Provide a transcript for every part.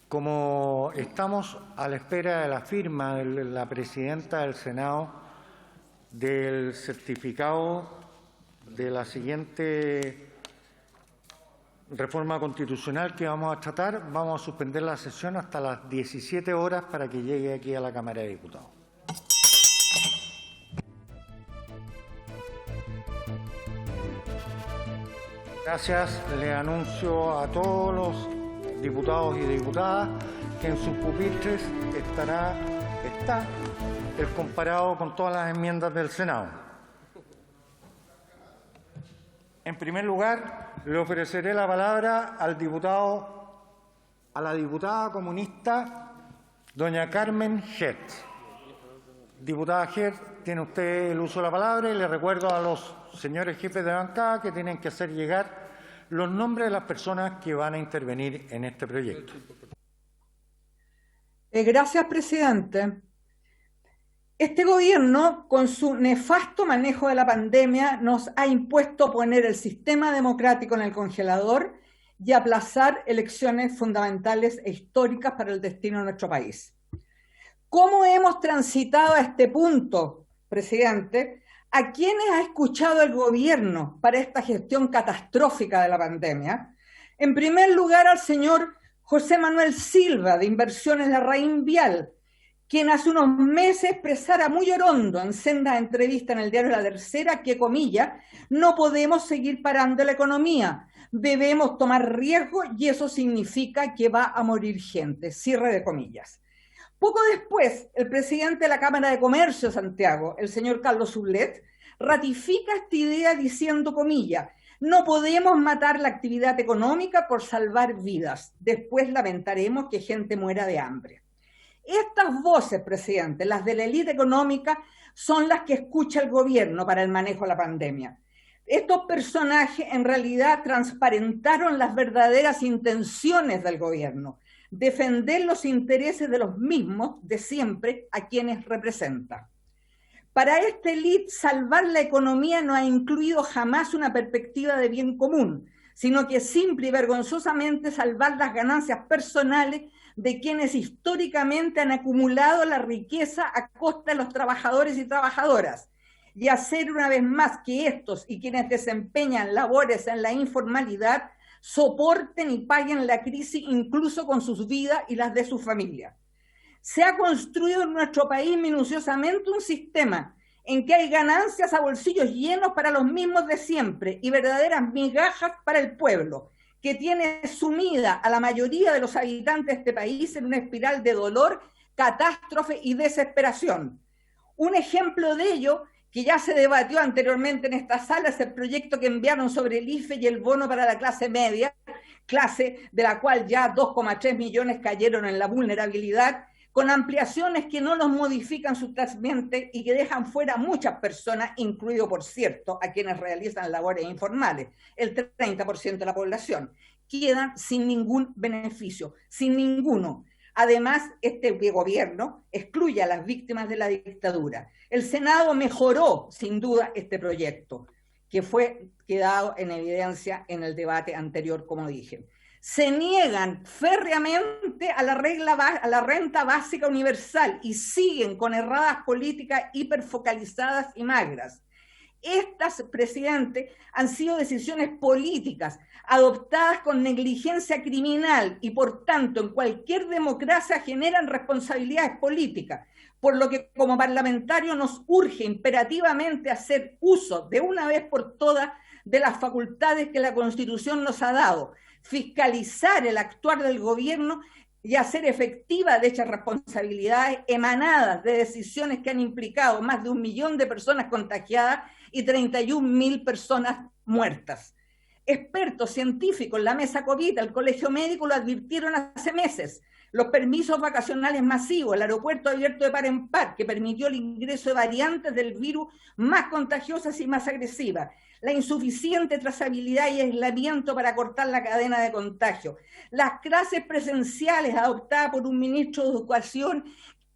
Como estamos a la espera de la firma de la presidenta del Senado del certificado de la siguiente reforma constitucional que vamos a tratar, vamos a suspender la sesión hasta las 17 horas para que llegue aquí a la Cámara de Diputados. Gracias. Le anuncio a todos los diputados y diputadas que en sus pupitres está el comparado con todas las enmiendas del Senado. En primer lugar, le ofreceré la palabra a la diputada comunista doña Carmen Hertz. Diputada Hertz, tiene usted el uso de la palabra y le recuerdo a los señores jefes de bancada que tienen que hacer llegar los nombres de las personas que van a intervenir en este proyecto. Gracias, presidente. Este gobierno, con su nefasto manejo de la pandemia, nos ha impuesto poner el sistema democrático en el congelador y aplazar elecciones fundamentales e históricas para el destino de nuestro país. ¿Cómo hemos transitado a este punto, presidente? ¿A quiénes ha escuchado el gobierno para esta gestión catastrófica de la pandemia? En primer lugar, al señor José Manuel Silva, de Inversiones Larraín Vial, quien hace unos meses expresara muy orondo en sendas entrevistas en el diario La Tercera que, comillas, no podemos seguir parando la economía, debemos tomar riesgo y eso significa que va a morir gente, cierre de comillas. Poco después, el presidente de la Cámara de Comercio de Santiago, el señor Carlos Sublet, ratifica esta idea diciendo, comillas, no podemos matar la actividad económica por salvar vidas. Después lamentaremos que gente muera de hambre. Estas voces, presidente, las de la élite económica, son las que escucha el gobierno para el manejo de la pandemia. Estos personajes en realidad transparentaron las verdaderas intenciones del gobierno, defender los intereses de los mismos de siempre a quienes representa. Para esta élite, salvar la economía no ha incluido jamás una perspectiva de bien común, sino que simple y vergonzosamente salvar las ganancias personales de quienes históricamente han acumulado la riqueza a costa de los trabajadores y trabajadoras, y hacer una vez más que estos y quienes desempeñan labores en la informalidad soporten y paguen la crisis incluso con sus vidas y las de sus familias. Se ha construido en nuestro país minuciosamente un sistema en que hay ganancias a bolsillos llenos para los mismos de siempre y verdaderas migajas para el pueblo, que tiene sumida a la mayoría de los habitantes de este país en una espiral de dolor, catástrofe y desesperación. Un ejemplo de ello, que ya se debatió anteriormente en esta sala, es el proyecto que enviaron sobre el IFE y el bono para la clase media, clase de la cual ya 2,3 millones cayeron en la vulnerabilidad, con ampliaciones que no los modifican sustancialmente y que dejan fuera a muchas personas, incluido, por cierto, a quienes realizan labores informales, el 30% de la población, quedan sin ningún beneficio, sin ninguno. Además, este gobierno excluye a las víctimas de la dictadura. El Senado mejoró, sin duda, este proyecto, que fue quedado en evidencia en el debate anterior, como dije. Se niegan férreamente a la renta básica universal y siguen con erradas políticas hiperfocalizadas y magras. Estas, presidente, han sido decisiones políticas adoptadas con negligencia criminal y, por tanto, en cualquier democracia generan responsabilidades políticas, por lo que como parlamentario nos urge imperativamente hacer uso de una vez por todas de las facultades que la Constitución nos ha dado, fiscalizar el actuar del gobierno y hacer efectiva dichas responsabilidades emanadas de decisiones que han implicado más de 1 millón de personas contagiadas y 31.000 personas muertas. Expertos científicos, la mesa COVID, el Colegio Médico lo advirtieron hace meses. Los permisos vacacionales masivos, el aeropuerto abierto de par en par, que permitió el ingreso de variantes del virus más contagiosas y más agresivas, la insuficiente trazabilidad y aislamiento para cortar la cadena de contagio, las clases presenciales adoptadas por un ministro de Educación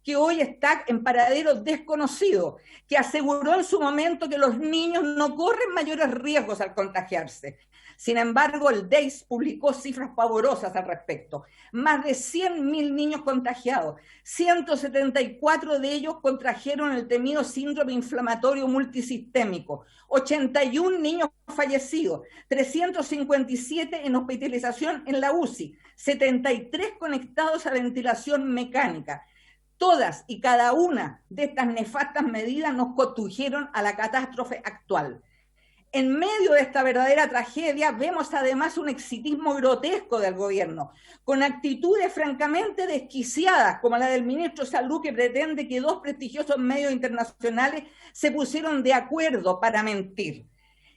que hoy está en paradero desconocido, que aseguró en su momento que los niños no corren mayores riesgos al contagiarse. Sin embargo, el DEIS publicó cifras pavorosas al respecto. Más de 100.000 niños contagiados, 174 de ellos contrajeron el temido síndrome inflamatorio multisistémico, 81 niños fallecidos, 357 en hospitalización en la UCI, 73 conectados a ventilación mecánica. Todas y cada una de estas nefastas medidas nos condujeron a la catástrofe actual. En medio de esta verdadera tragedia vemos además un exitismo grotesco del gobierno, con actitudes francamente desquiciadas, como la del ministro de Salud, que pretende que 2 prestigiosos medios internacionales se pusieron de acuerdo para mentir.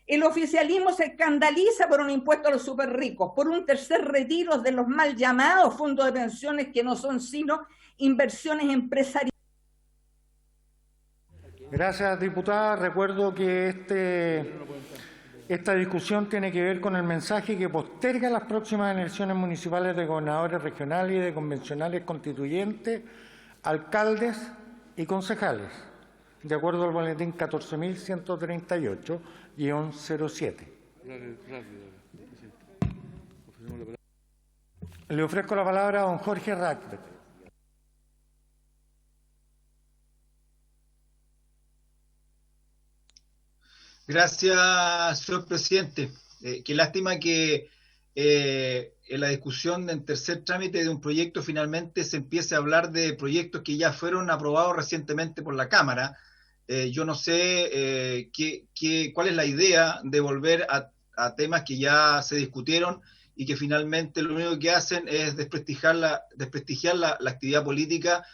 El oficialismo se escandaliza por un impuesto a los superricos, por un tercer retiro de los mal llamados fondos de pensiones, que no son sino inversiones empresariales. Gracias, diputada. Recuerdo que esta discusión tiene que ver con el mensaje que posterga las próximas elecciones municipales de gobernadores regionales y de convencionales constituyentes, alcaldes y concejales, de acuerdo al boletín 14.138-07. Le ofrezco la palabra a don Jorge Radcliffe. Gracias, señor presidente. Qué lástima que en la discusión en tercer trámite de un proyecto finalmente se empiece a hablar de proyectos que ya fueron aprobados recientemente por la Cámara. Yo no sé cuál es la idea de volver a temas que ya se discutieron y que finalmente lo único que hacen es desprestigiar la actividad política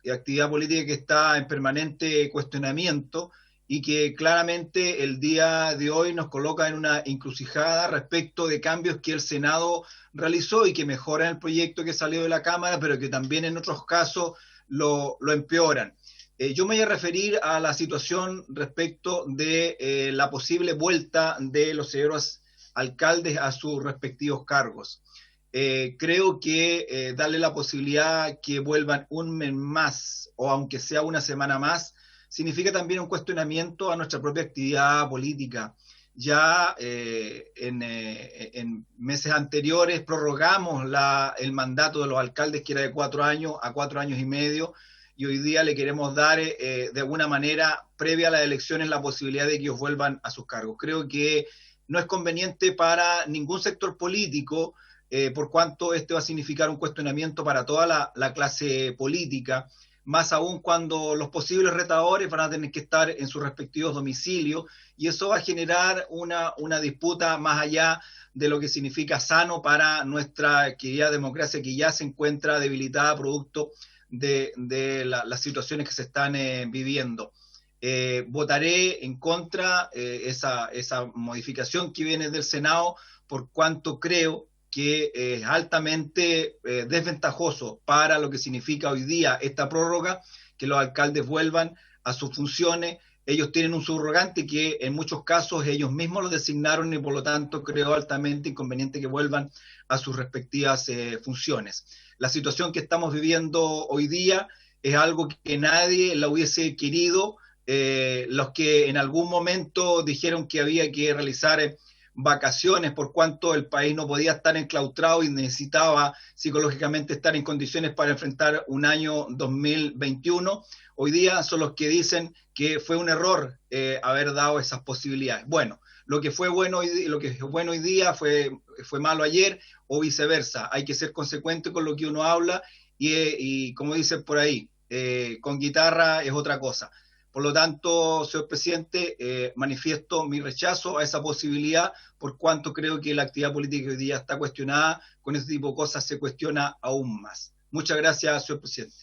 que está en permanente cuestionamiento, y que claramente el día de hoy nos coloca en una encrucijada respecto de cambios que el Senado realizó y que mejoran el proyecto que salió de la Cámara, pero que también en otros casos lo empeoran. Yo me voy a referir a la situación respecto de la posible vuelta de los señores alcaldes a sus respectivos cargos. Creo que darle la posibilidad que vuelvan un mes más, o aunque sea una semana más, significa también un cuestionamiento a nuestra propia actividad política. Ya en meses anteriores prorrogamos el mandato de los alcaldes, que era de 4 años a 4 años y medio, y hoy día le queremos dar de alguna manera, previa a las elecciones, la posibilidad de que ellos vuelvan a sus cargos. Creo que no es conveniente para ningún sector político, por cuanto este va a significar un cuestionamiento para toda la clase política, más aún cuando los posibles retadores van a tener que estar en sus respectivos domicilios, y eso va a generar una disputa más allá de lo que significa sano para nuestra querida democracia, que ya se encuentra debilitada producto de las situaciones que se están viviendo. Votaré en contra esa modificación que viene del Senado, por cuanto creo que es altamente desventajoso para lo que significa hoy día esta prórroga, que los alcaldes vuelvan a sus funciones. Ellos tienen un subrogante que en muchos casos ellos mismos lo designaron, y por lo tanto creo altamente inconveniente que vuelvan a sus respectivas funciones. La situación que estamos viviendo hoy día es algo que nadie la hubiese querido. Los que en algún momento dijeron que había que realizar vacaciones por cuanto el país no podía estar enclaustrado y necesitaba psicológicamente estar en condiciones para enfrentar un año 2021, hoy día son los que dicen que fue un error haber dado esas posibilidades. Bueno, lo que fue bueno hoy día fue malo ayer, o viceversa. Hay que ser consecuente con lo que uno habla, y como dicen por ahí, con guitarra es otra cosa. Por lo tanto, señor presidente, manifiesto mi rechazo a esa posibilidad, por cuanto creo que la actividad política hoy día está cuestionada. Con este tipo de cosas se cuestiona aún más. Muchas gracias, señor presidente.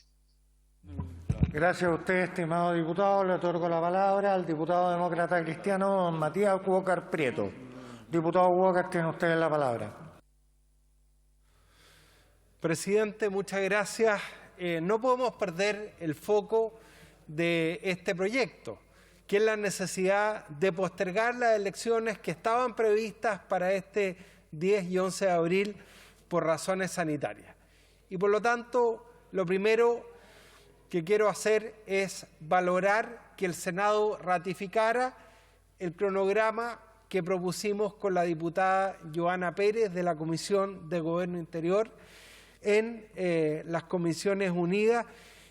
Gracias a usted, estimado diputado. Le otorgo la palabra al diputado demócrata cristiano, don Matías Walker Prieto. Diputado Walker, tiene usted la palabra. Presidente, muchas gracias. No podemos perder el foco de este proyecto, que es la necesidad de postergar las elecciones que estaban previstas para este 10 y 11 de abril por razones sanitarias. Y por lo tanto, lo primero, que quiero hacer es valorar que el Senado ratificara el cronograma que propusimos con la diputada Joana Pérez de la Comisión de Gobierno Interior en las Comisiones Unidas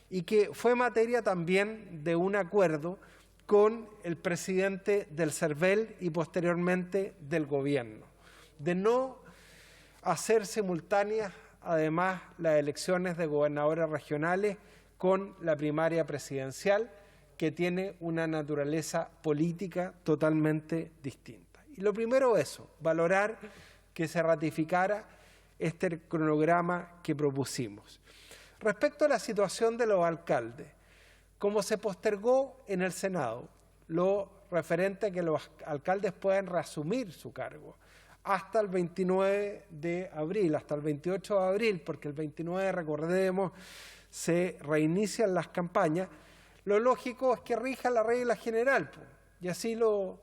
y que fue materia también de un acuerdo con el presidente del CERVEL y posteriormente del Gobierno, de no hacer simultáneas además las elecciones de gobernadores regionales con la primaria presidencial, que tiene una naturaleza política totalmente distinta. Y lo primero es eso, valorar que se ratificara este cronograma que propusimos. Respecto a la situación de los alcaldes, como se postergó en el Senado lo referente a que los alcaldes puedan reasumir su cargo hasta el 29 de abril, hasta el 28 de abril, porque el 29, recordemos, se reinician las campañas, lo lógico es que rija la regla general, y así lo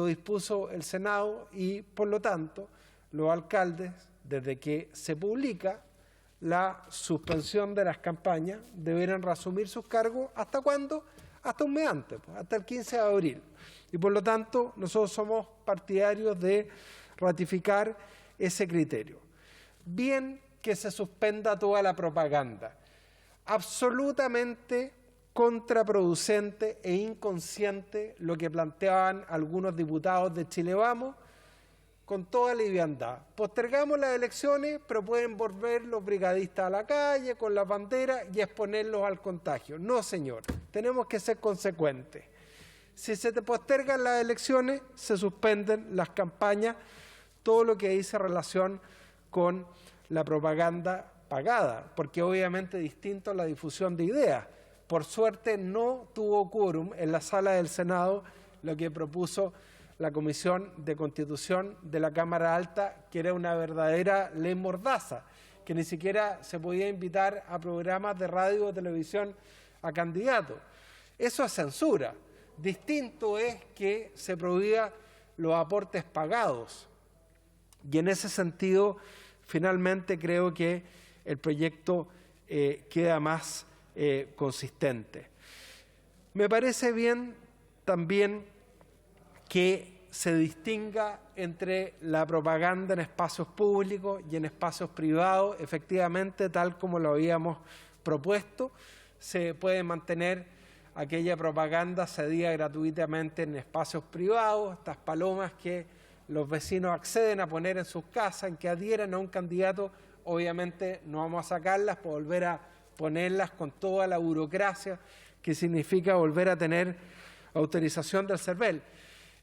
dispuso el Senado y, por lo tanto, los alcaldes, desde que se publica la suspensión de las campañas, deberán reasumir sus cargos, ¿hasta cuándo? Hasta un mes antes, hasta el 15 de abril. Y, por lo tanto, nosotros somos partidarios de ratificar ese criterio. Bien que se suspenda toda la propaganda. Absolutamente contraproducente e inconsciente lo que planteaban algunos diputados de Chile Vamos, con toda liviandad. Postergamos las elecciones, pero pueden volver los brigadistas a la calle con la bandera y exponerlos al contagio. No, señor, tenemos que ser consecuentes. Si se te postergan las elecciones, se suspenden las campañas, todo lo que dice relación con la propaganda pagada, porque obviamente es distinto a la difusión de ideas. Por suerte no tuvo quórum en la sala del Senado lo que propuso la Comisión de Constitución de la Cámara Alta, que era una verdadera ley mordaza, que ni siquiera se podía invitar a programas de radio o televisión a candidatos. Eso es censura. Distinto es que se prohíba los aportes pagados. Y en ese sentido, finalmente creo que el proyecto queda más consistente. Me parece bien también que se distinga entre la propaganda en espacios públicos y en espacios privados. Efectivamente, tal como lo habíamos propuesto, se puede mantener aquella propaganda cedida gratuitamente en espacios privados, estas palomas que los vecinos acceden a poner en sus casas, en que adhieran a un candidato. Obviamente no vamos a sacarlas para volver a ponerlas con toda la burocracia que significa volver a tener autorización del CERVEL.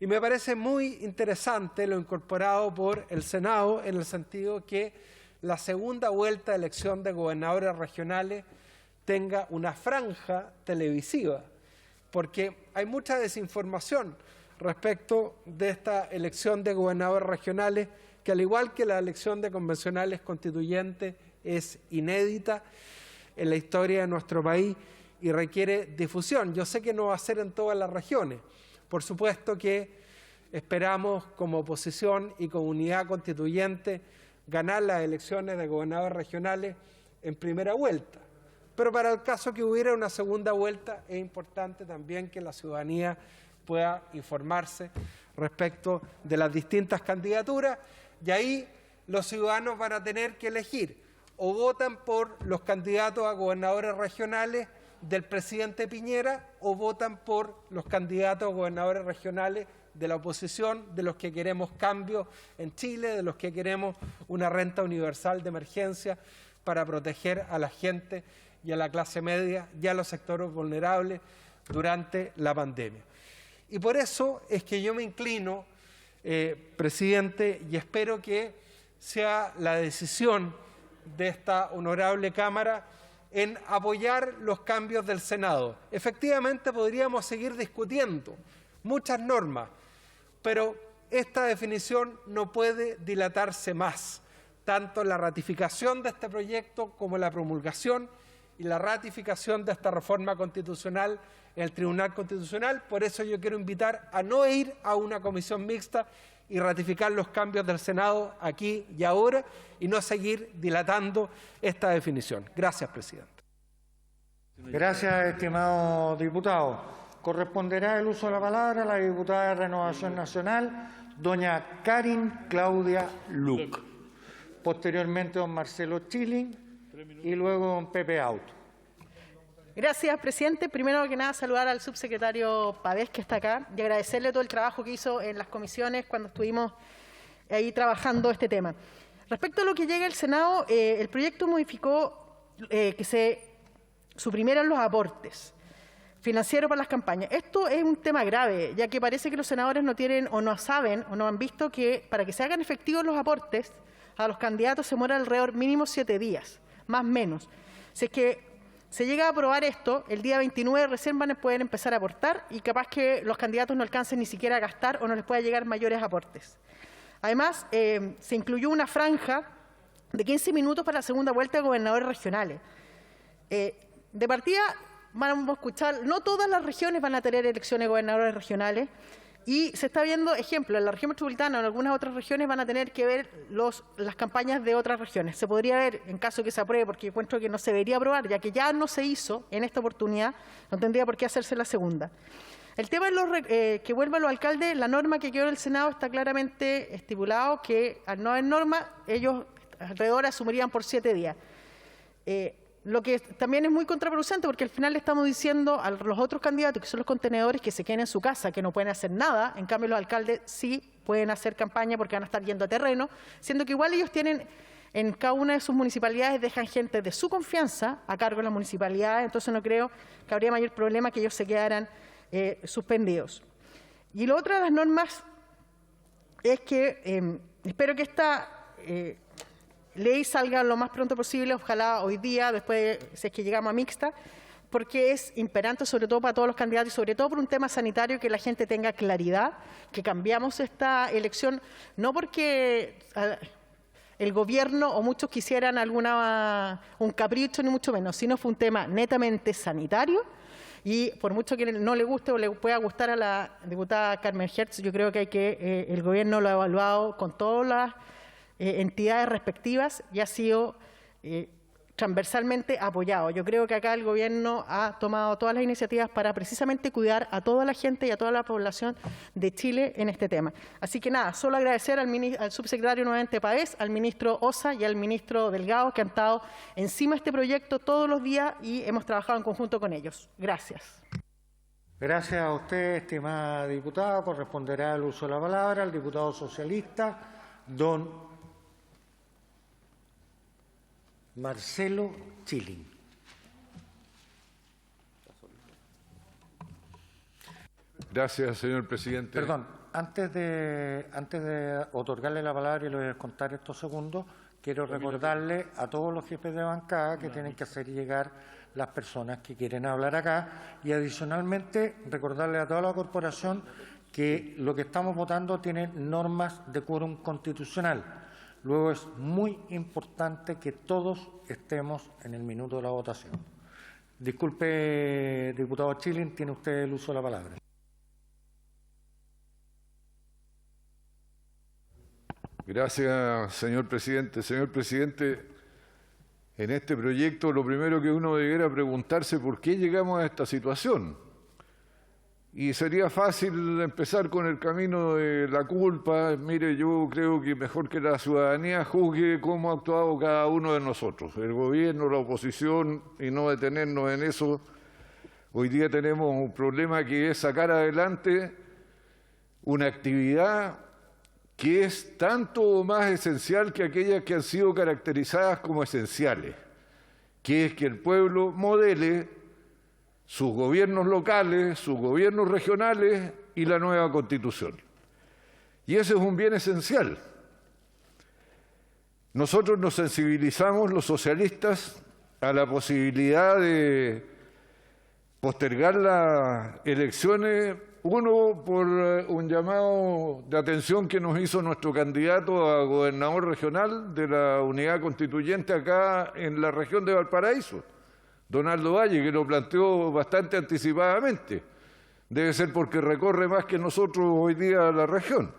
Y me parece muy interesante lo incorporado por el Senado en el sentido que la segunda vuelta de elección de gobernadores regionales tenga una franja televisiva, porque hay mucha desinformación respecto de esta elección de gobernadores regionales, que al igual que la elección de convencionales constituyentes es inédita en la historia de nuestro país y requiere difusión. Yo sé que no va a ser en todas las regiones. Por supuesto que esperamos como oposición y como unidad constituyente ganar las elecciones de gobernadores regionales en primera vuelta. Pero para el caso que hubiera una segunda vuelta es importante también que la ciudadanía pueda informarse respecto de las distintas candidaturas y ahí los ciudadanos van a tener que elegir o votan por los candidatos a gobernadores regionales del presidente Piñera o votan por los candidatos a gobernadores regionales de la oposición, de los que queremos cambios en Chile, de los que queremos una renta universal de emergencia para proteger a la gente y a la clase media y a los sectores vulnerables durante la pandemia. Y por eso es que yo me inclino, presidente, y espero que sea la decisión de esta honorable Cámara en apoyar los cambios del Senado. Efectivamente, podríamos seguir discutiendo muchas normas, pero esta definición no puede dilatarse más, tanto la ratificación de este proyecto como la promulgación y la ratificación de esta reforma constitucional en el Tribunal Constitucional. Por eso yo quiero invitar a no ir a una comisión mixta y ratificar los cambios del Senado aquí y ahora y no seguir dilatando esta definición. Gracias, presidente. Gracias, estimado diputado. Corresponderá el uso de la palabra a la diputada de Renovación Nacional, doña Karin Claudia Luc. Posteriormente, don Marcelo Chilling y luego don Pepe Auto. Gracias, presidente. Primero que nada, saludar al subsecretario Pavés, que está acá, y agradecerle todo el trabajo que hizo en las comisiones cuando estuvimos ahí trabajando este tema. Respecto a lo que llega al Senado, el proyecto modificó que se suprimieran los aportes financieros para las campañas. Esto es un tema grave, ya que parece que los senadores no tienen o no saben o no han visto que para que se hagan efectivos los aportes a los candidatos se demora alrededor mínimo 7 días, más o menos. Si es que se llega a aprobar esto, el día 29 recién van a poder empezar a aportar y capaz que los candidatos no alcancen ni siquiera a gastar o no les pueda llegar mayores aportes. Además, se incluyó una franja de 15 minutos para la segunda vuelta de gobernadores regionales. De partida, vamos a escuchar, no todas las regiones van a tener elecciones de gobernadores regionales y se está viendo, ejemplo, en la región metropolitana o en algunas otras regiones van a tener que ver las campañas de otras regiones. Se podría ver, en caso que se apruebe, porque encuentro que no se debería aprobar, ya que ya no se hizo en esta oportunidad, no tendría por qué hacerse la segunda. El tema de que vuelvan los alcaldes, la norma que quedó en el Senado está claramente estipulado que al no haber norma, ellos alrededor asumirían por 7 días. Lo que también es muy contraproducente porque al final le estamos diciendo a los otros candidatos, que son los contenedores, que se queden en su casa, que no pueden hacer nada. En cambio, los alcaldes sí pueden hacer campaña porque van a estar yendo a terreno, siendo que igual ellos tienen, en cada una de sus municipalidades, dejan gente de su confianza a cargo de las municipalidades, entonces no creo que habría mayor problema que ellos se quedaran suspendidos. Y lo otro de las normas es que espero que esta ley salga lo más pronto posible, ojalá hoy día, después si es que llegamos a mixta, porque es imperante sobre todo para todos los candidatos y sobre todo por un tema sanitario, que la gente tenga claridad, que cambiamos esta elección, no porque el gobierno o muchos quisieran un capricho, ni mucho menos, sino fue un tema netamente sanitario. Y por mucho que no le guste o le pueda gustar a la diputada Carmen Hertz, yo creo que el gobierno lo ha evaluado con todas las entidades respectivas y ha sido transversalmente apoyado. Yo creo que acá el gobierno ha tomado todas las iniciativas para precisamente cuidar a toda la gente y a toda la población de Chile en este tema. Así que nada, solo agradecer al subsecretario nuevamente Pavés, al ministro Osa y al ministro Delgado, que han estado encima de este proyecto todos los días y hemos trabajado en conjunto con ellos. Gracias. Gracias a usted, estimada diputada. Corresponderá el uso de la palabra al diputado socialista, don Marcelo Chilling. Gracias, señor presidente. Perdón, antes de otorgarle la palabra y le voy a descontar estos segundos, quiero recordarle a todos los jefes de bancada que tienen que hacer llegar las personas que quieren hablar acá y adicionalmente recordarle a toda la corporación que lo que estamos votando tiene normas de quórum constitucional. Luego es muy importante que todos estemos en el minuto de la votación. Disculpe, diputado Chilling, tiene usted el uso de la palabra. Gracias, señor presidente. Señor presidente, en este proyecto lo primero que uno debiera preguntarse es por qué llegamos a esta situación. Y sería fácil empezar con el camino de la culpa. Mire, yo creo que mejor que la ciudadanía juzgue cómo ha actuado cada uno de nosotros, el gobierno, la oposición, y no detenernos en eso. Hoy día tenemos un problema que es sacar adelante una actividad que es tanto o más esencial que aquellas que han sido caracterizadas como esenciales, que es que el pueblo modele sus gobiernos locales, sus gobiernos regionales y la nueva Constitución. Y ese es un bien esencial. Nosotros nos sensibilizamos, los socialistas, a la posibilidad de postergar las elecciones, uno, por un llamado de atención que nos hizo nuestro candidato a gobernador regional de la unidad constituyente acá en la región de Valparaíso, Donaldo Valle, que lo planteó bastante anticipadamente. Debe ser porque recorre más que nosotros hoy día la región.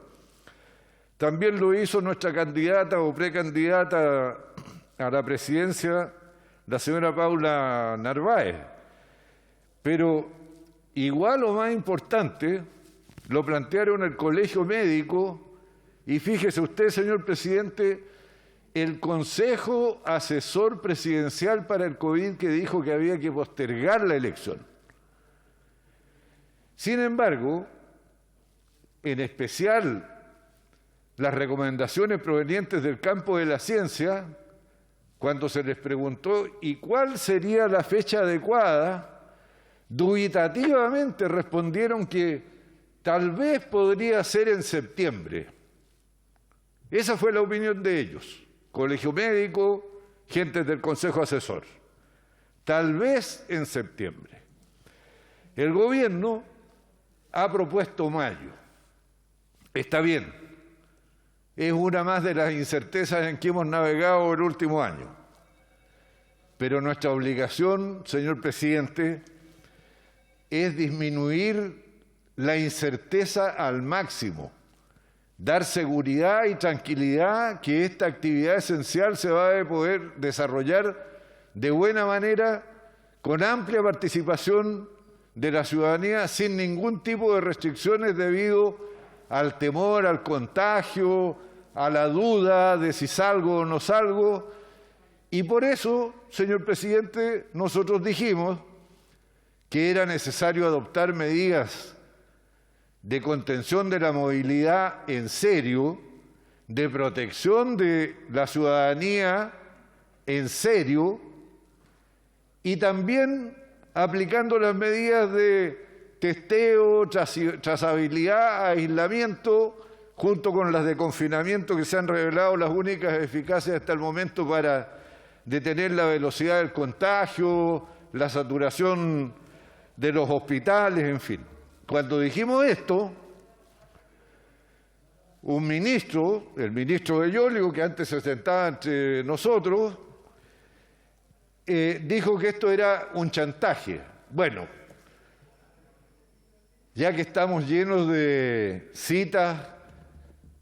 También lo hizo nuestra candidata o precandidata a la presidencia, la señora Paula Narváez, Pero igual o más importante, lo plantearon el Colegio Médico y fíjese usted, señor presidente, el Consejo Asesor Presidencial para el COVID que dijo que había que postergar la elección. Sin embargo, en especial las recomendaciones provenientes del campo de la ciencia, cuando se les preguntó ¿y cuál sería la fecha adecuada?, dubitativamente respondieron que tal vez podría ser en septiembre. Esa fue la opinión de ellos, Colegio Médico, gente del Consejo Asesor. Tal vez en septiembre. El gobierno ha propuesto mayo. Está bien. Es una más de las incertezas en que hemos navegado el último año. Pero nuestra obligación, señor presidente, es disminuir la incerteza al máximo, dar seguridad y tranquilidad que esta actividad esencial se va a poder desarrollar de buena manera, con amplia participación de la ciudadanía, sin ningún tipo de restricciones debido al temor, al contagio, a la duda de si salgo o no salgo. Y por eso, señor presidente, nosotros dijimos que era necesario adoptar medidas de contención de la movilidad en serio, de protección de la ciudadanía en serio, y también aplicando las medidas de testeo, trazabilidad, aislamiento, junto con las de confinamiento que se han revelado las únicas eficaces hasta el momento para detener la velocidad del contagio, la saturación de los hospitales, en fin. Cuando dijimos esto, un ministro, el ministro Bellolio, que antes se sentaba entre nosotros, dijo que esto era un chantaje. Bueno, ya que estamos llenos de citas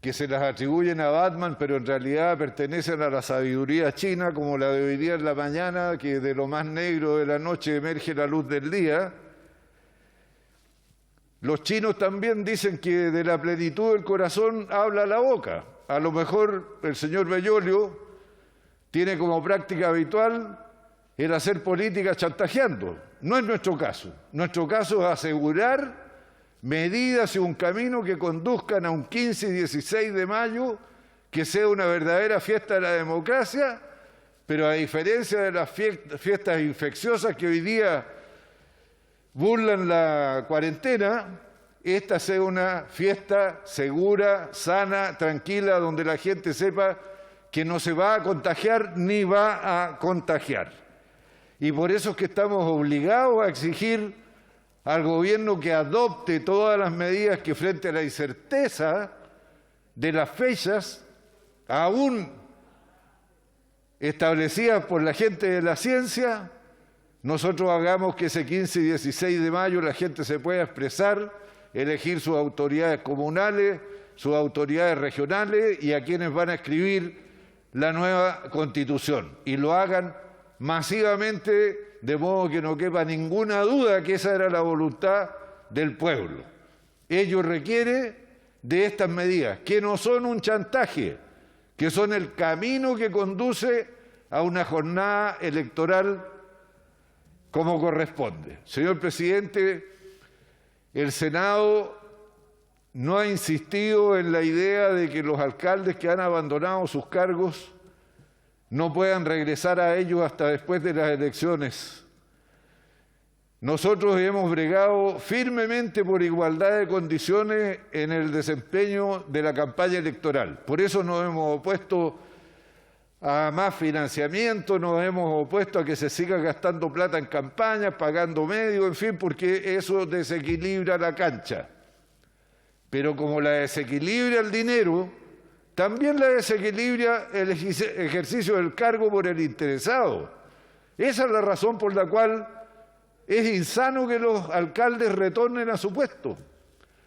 que se las atribuyen a Batman, pero en realidad pertenecen a la sabiduría china, como la de hoy día en la mañana, que de lo más negro de la noche emerge la luz del día. Los chinos también dicen que de la plenitud del corazón habla la boca. A lo mejor el señor Bellolio tiene como práctica habitual el hacer política chantajeando. No es nuestro caso. Nuestro caso es asegurar medidas y un camino que conduzcan a un 15 y 16 de mayo que sea una verdadera fiesta de la democracia, pero a diferencia de las fiestas infecciosas que hoy día burlan la cuarentena, esta sea una fiesta segura, sana, tranquila, donde la gente sepa que no se va a contagiar ni va a contagiar. Y por eso es que estamos obligados a exigir al gobierno que adopte todas las medidas que frente a la incerteza de las fechas, aún establecidas por la gente de la ciencia, nosotros hagamos que ese 15 y 16 de mayo la gente se pueda expresar, elegir sus autoridades comunales, sus autoridades regionales y a quienes van a escribir la nueva Constitución. Y lo hagan masivamente, de modo que no quepa ninguna duda que esa era la voluntad del pueblo. Ello requiere de estas medidas, que no son un chantaje, que son el camino que conduce a una jornada electoral como corresponde. Señor presidente, el Senado no ha insistido en la idea de que los alcaldes que han abandonado sus cargos no puedan regresar a ellos hasta después de las elecciones. Nosotros hemos bregado firmemente por igualdad de condiciones en el desempeño de la campaña electoral. Por eso nos hemos opuesto a más financiamiento, nos hemos opuesto a que se siga gastando plata en campañas, pagando medios, en fin, porque eso desequilibra la cancha. Pero como la desequilibra el dinero, también la desequilibra el ejercicio del cargo por el interesado. Esa es la razón por la cual es insano que los alcaldes retornen a su puesto.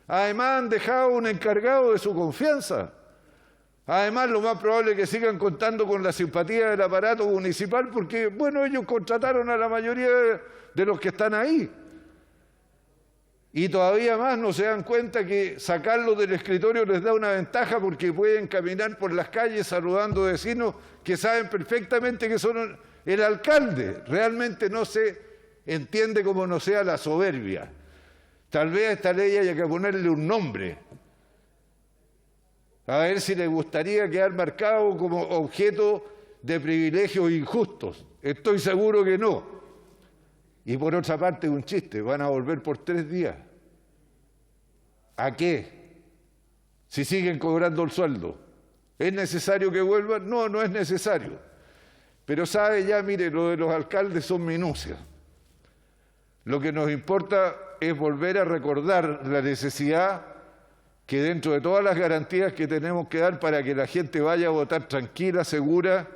Además, han dejado un encargado de su confianza. Además, lo más probable es que sigan contando con la simpatía del aparato municipal porque, bueno, ellos contrataron a la mayoría de los que están ahí. Y todavía más no se dan cuenta que sacarlos del escritorio les da una ventaja porque pueden caminar por las calles saludando vecinos que saben perfectamente que son el alcalde. Realmente no se entiende cómo no sea la soberbia. Tal vez a esta ley haya que ponerle un nombre. A ver si le gustaría quedar marcado como objeto de privilegios injustos. Estoy seguro que no. Y por otra parte, un chiste, van a volver por 3 días. ¿A qué? Si siguen cobrando el sueldo. ¿Es necesario que vuelvan? No, no es necesario. Pero sabe ya, mire, lo de los alcaldes son minucias. Lo que nos importa es volver a recordar la necesidad que dentro de todas las garantías que tenemos que dar para que la gente vaya a votar tranquila, segura,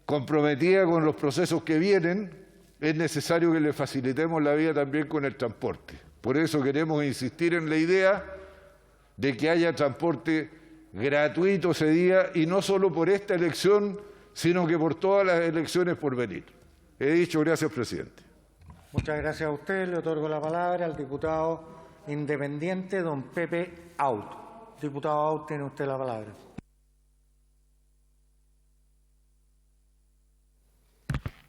comprometida con los procesos que vienen, es necesario que le facilitemos la vida también con el transporte. Por eso queremos insistir en la idea de que haya transporte gratuito ese día, y no solo por esta elección, sino que por todas las elecciones por venir. He dicho, gracias, presidente. Muchas gracias a usted. Le otorgo la palabra al diputado independiente don Pepe Aut. Diputado Aut, tiene usted la palabra.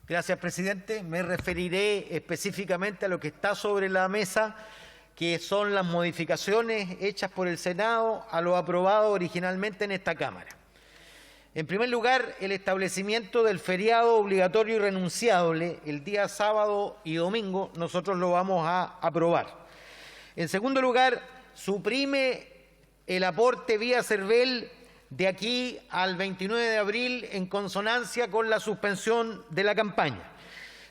Gracias, presidente. Me referiré específicamente a lo que está sobre la mesa, que son las modificaciones hechas por el Senado a lo aprobado originalmente en esta Cámara. En primer lugar, el establecimiento del feriado obligatorio y renunciable el día sábado y domingo, nosotros lo vamos a aprobar. En segundo lugar, suprime el aporte vía CERVEL de aquí al 29 de abril en consonancia con la suspensión de la campaña.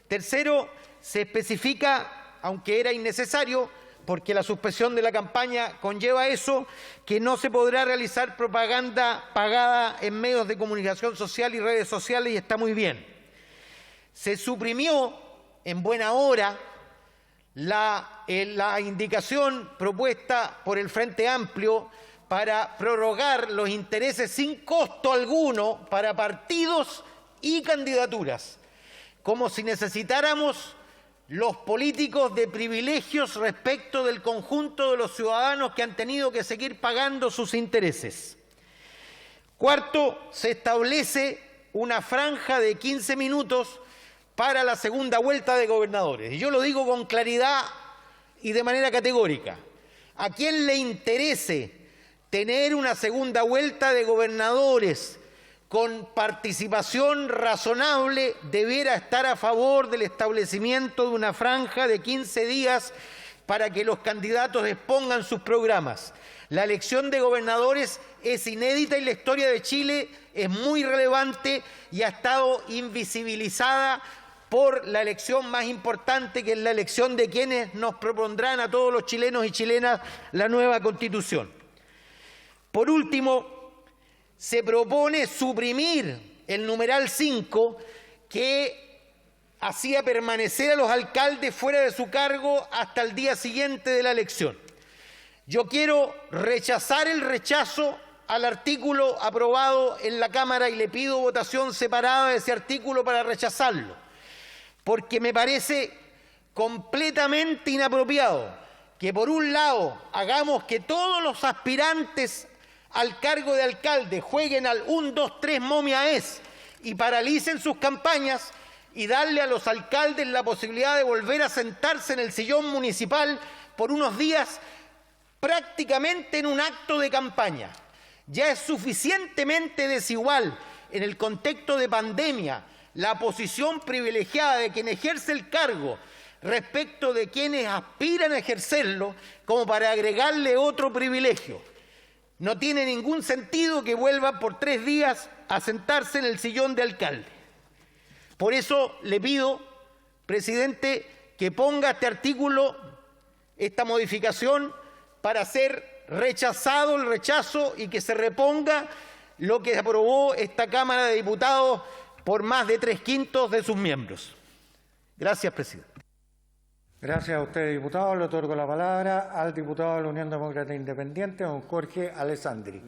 Tercero, se especifica, aunque era innecesario, porque la suspensión de la campaña conlleva eso, que no se podrá realizar propaganda pagada en medios de comunicación social y redes sociales, y está muy bien. Se suprimió en buena hora la indicación propuesta por el Frente Amplio para prorrogar los intereses sin costo alguno para partidos y candidaturas, como si necesitáramos los políticos de privilegios respecto del conjunto de los ciudadanos que han tenido que seguir pagando sus intereses. Cuarto, se establece una franja de 15 minutos para la segunda vuelta de gobernadores. Y yo lo digo con claridad y de manera categórica. A quien le interese tener una segunda vuelta de gobernadores con participación razonable, debiera estar a favor del establecimiento de una franja de 15 días para que los candidatos expongan sus programas. La elección de gobernadores es inédita en la historia de Chile, es muy relevante y ha estado invisibilizada por la elección más importante, que es la elección de quienes nos propondrán a todos los chilenos y chilenas la nueva Constitución. Por último, se propone suprimir el numeral 5, que hacía permanecer a los alcaldes fuera de su cargo hasta el día siguiente de la elección. Yo quiero rechazar el rechazo al artículo aprobado en la Cámara y le pido votación separada de ese artículo para rechazarlo, porque me parece completamente inapropiado que por un lado hagamos que todos los aspirantes al cargo de alcalde jueguen al 1, 2, 3 momia es y paralicen sus campañas, y darle a los alcaldes la posibilidad de volver a sentarse en el sillón municipal por unos días prácticamente en un acto de campaña. Ya es suficientemente desigual en el contexto de pandemia la posición privilegiada de quien ejerce el cargo respecto de quienes aspiran a ejercerlo, como para agregarle otro privilegio. No tiene ningún sentido que vuelva por 3 días a sentarse en el sillón de alcalde. Por eso le pido, presidente, que ponga este artículo, esta modificación, para ser rechazado el rechazo y que se reponga lo que aprobó esta Cámara de Diputados por más de 3/5 de sus miembros. Gracias, presidente. Gracias a usted, diputado. Le otorgo la palabra al diputado de la Unión Demócrata Independiente, don Jorge Alessandri.